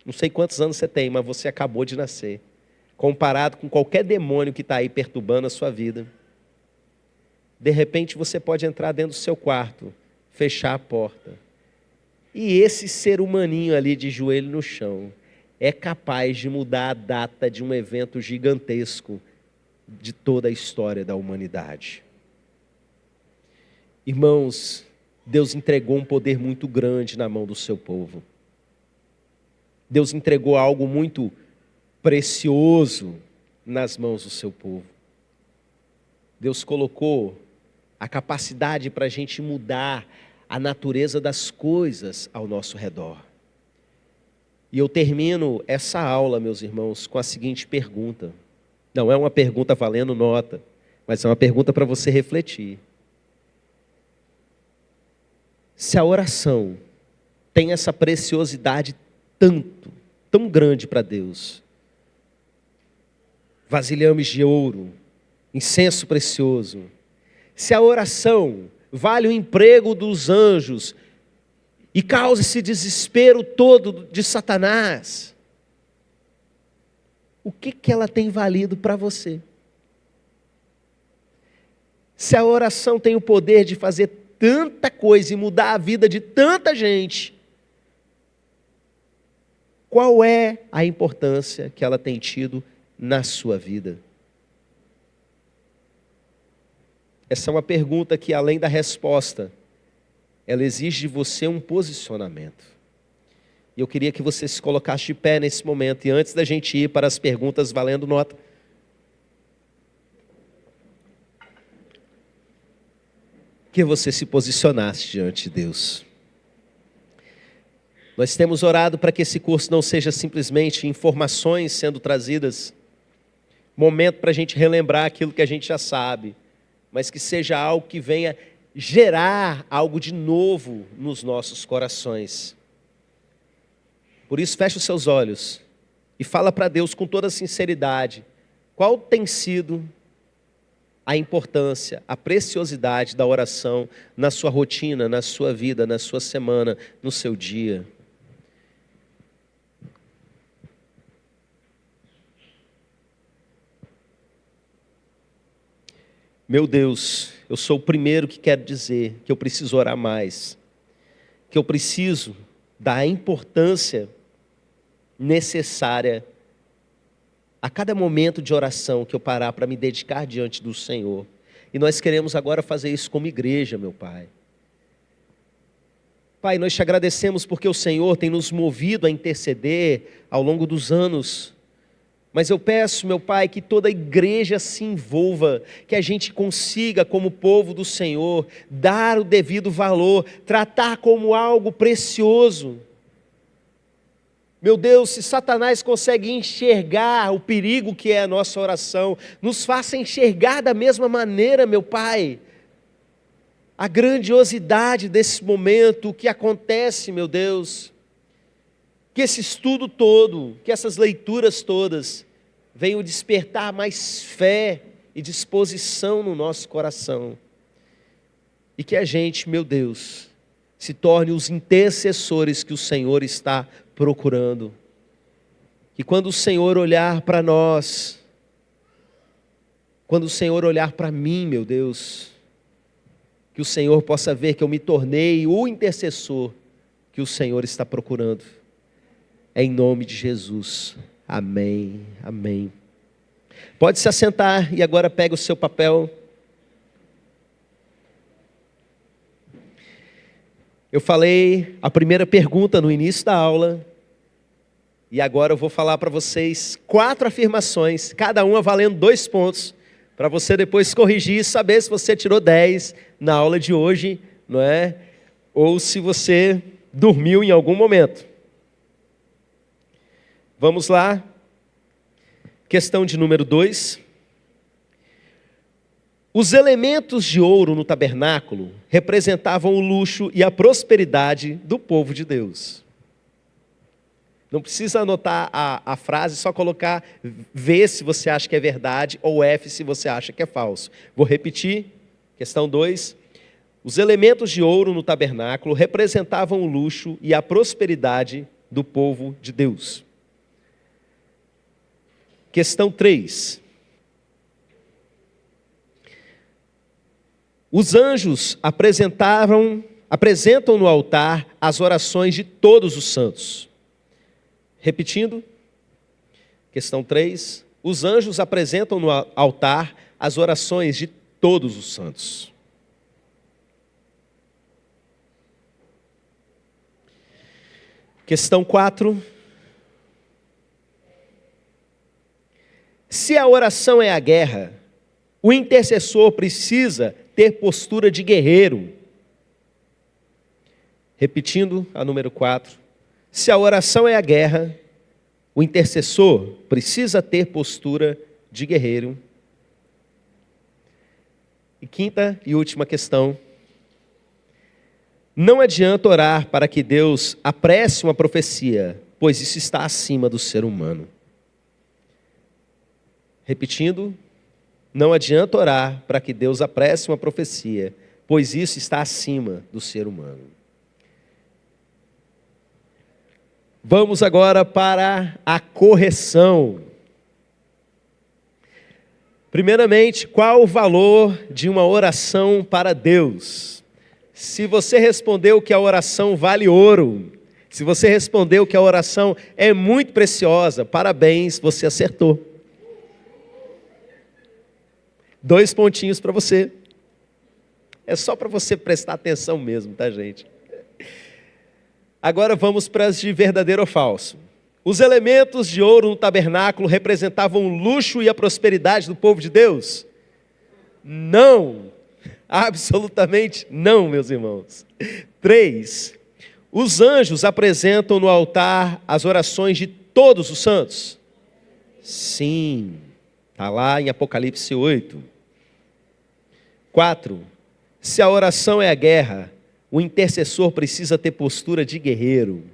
Não sei quantos anos você tem, mas você acabou de nascer. Comparado com qualquer demônio que está aí perturbando a sua vida. De repente você pode entrar dentro do seu quarto, fechar a porta. E esse ser humaninho ali de joelho no chão é capaz de mudar a data de um evento gigantesco de toda a história da humanidade. Irmãos, Deus entregou um poder muito grande na mão do seu povo. Deus entregou algo muito precioso nas mãos do seu povo. Deus colocou a capacidade para a gente mudar a natureza das coisas ao nosso redor. E eu termino essa aula, meus irmãos, com a seguinte pergunta. Não é uma pergunta valendo nota, mas é uma pergunta para você refletir. Se a oração tem essa preciosidade tão grande para Deus, vasilhames de ouro, incenso precioso, se a oração vale o emprego dos anjos e causa esse desespero todo de Satanás, o que ela tem valido para você? Se a oração tem o poder de fazer tanta coisa e mudar a vida de tanta gente, qual é a importância que ela tem tido na sua vida? Essa é uma pergunta que, além da resposta, ela exige de você um posicionamento. E eu queria que você se colocasse de pé nesse momento, e antes da gente ir para as perguntas valendo nota, que você se posicionasse diante de Deus. Nós temos orado para que esse curso não seja simplesmente informações sendo trazidas, momento para a gente relembrar aquilo que a gente já sabe, mas que seja algo que venha gerar algo de novo nos nossos corações. Por isso, feche os seus olhos e fala para Deus com toda sinceridade qual tem sido a importância, a preciosidade da oração na sua rotina, na sua vida, na sua semana, no seu dia. Meu Deus, eu sou o primeiro que quero dizer que eu preciso orar mais, que eu preciso dar importância necessária a cada momento de oração que eu parar para me dedicar diante do Senhor. E nós queremos agora fazer isso como igreja, meu Pai. Pai, nós te agradecemos porque o Senhor tem nos movido a interceder ao longo dos anos. Mas eu peço, meu Pai, que toda a igreja se envolva, que a gente consiga, como povo do Senhor, dar o devido valor, tratar como algo precioso. Meu Deus, se Satanás consegue enxergar o perigo que é a nossa oração, nos faça enxergar da mesma maneira, meu Pai, a grandiosidade desse momento, o que acontece, meu Deus. Que esse estudo todo, que essas leituras todas, venham despertar mais fé e disposição no nosso coração. E que a gente, meu Deus, se torne os intercessores que o Senhor está procurando. Que quando o Senhor olhar para nós, quando o Senhor olhar para mim, meu Deus, que o Senhor possa ver que eu me tornei o intercessor que o Senhor está procurando. Em nome de Jesus. Amém. Amém. Pode se assentar e agora pega o seu papel. Eu falei a primeira pergunta no início da aula. E agora eu vou falar para vocês 4 afirmações, cada uma valendo 2 pontos, para você depois corrigir e saber se você tirou 10 na aula de hoje, não é? Ou se você dormiu em algum momento. Vamos lá. Questão de número 2. Os elementos de ouro no tabernáculo representavam o luxo e a prosperidade do povo de Deus. Não precisa anotar a frase, só colocar V se você acha que é verdade ou F se você acha que é falso. Vou repetir, questão 2. Os elementos de ouro no tabernáculo representavam o luxo e a prosperidade do povo de Deus. Questão 3. Os anjos apresentam no altar as orações de todos os santos. Repetindo, questão 3. Os anjos apresentam no altar as orações de todos os santos. Questão 4. Se a oração é a guerra, o intercessor precisa ter postura de guerreiro. Repetindo a número 4. Se a oração é a guerra, o intercessor precisa ter postura de guerreiro. E quinta e última questão. Não adianta orar para que Deus apresse uma profecia, pois isso está acima do ser humano. Repetindo, não adianta orar para que Deus apresse uma profecia, pois isso está acima do ser humano. Vamos agora para a correção. Primeiramente, qual o valor de uma oração para Deus? Se você respondeu que a oração vale ouro, se você respondeu que a oração é muito preciosa, parabéns, você acertou. 2 pontinhos para você. É só para você prestar atenção mesmo, tá, gente? Agora vamos para as de verdadeiro ou falso. Os elementos de ouro no tabernáculo representavam o luxo e a prosperidade do povo de Deus? Não, absolutamente não, meus irmãos. 3. Os anjos apresentam no altar as orações de todos os santos? Sim, está lá em Apocalipse 8. 4. Se a oração é a guerra, o intercessor precisa ter postura de guerreiro.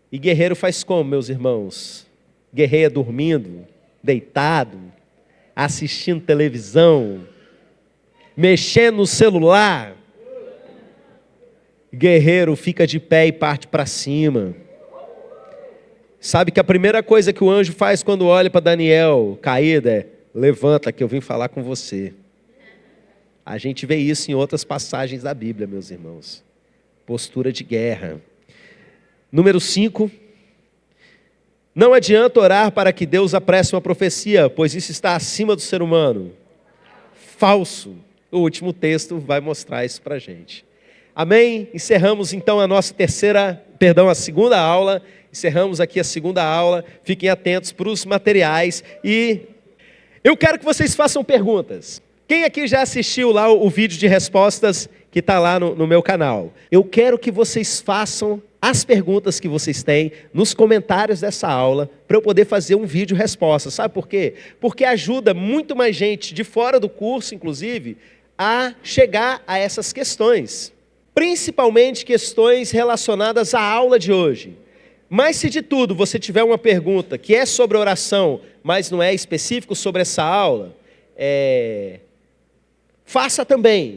E guerreiro faz como, meus irmãos? Guerreia dormindo, deitado, assistindo televisão, mexendo no celular. Guerreiro fica de pé e parte para cima. Sabe que a primeira coisa que o anjo faz quando olha para Daniel caído é: levanta que eu vim falar com você. A gente vê isso em outras passagens da Bíblia, meus irmãos. Postura de guerra. Número 5. Não adianta orar para que Deus apresse uma profecia, pois isso está acima do ser humano. Falso. O último texto vai mostrar isso para a gente. Amém? Encerramos então a segunda aula. Encerramos aqui a segunda aula. Fiquem atentos para os materiais. E eu quero que vocês façam perguntas. Quem aqui já assistiu lá o vídeo de respostas que está lá no meu canal? Eu quero que vocês façam as perguntas que vocês têm nos comentários dessa aula, para eu poder fazer um vídeo resposta. Sabe por quê? Porque ajuda muito mais gente de fora do curso, inclusive, a chegar a essas questões. Principalmente questões relacionadas à aula de hoje. Mas se de tudo você tiver uma pergunta que é sobre oração, mas não é específico sobre essa aula, faça também.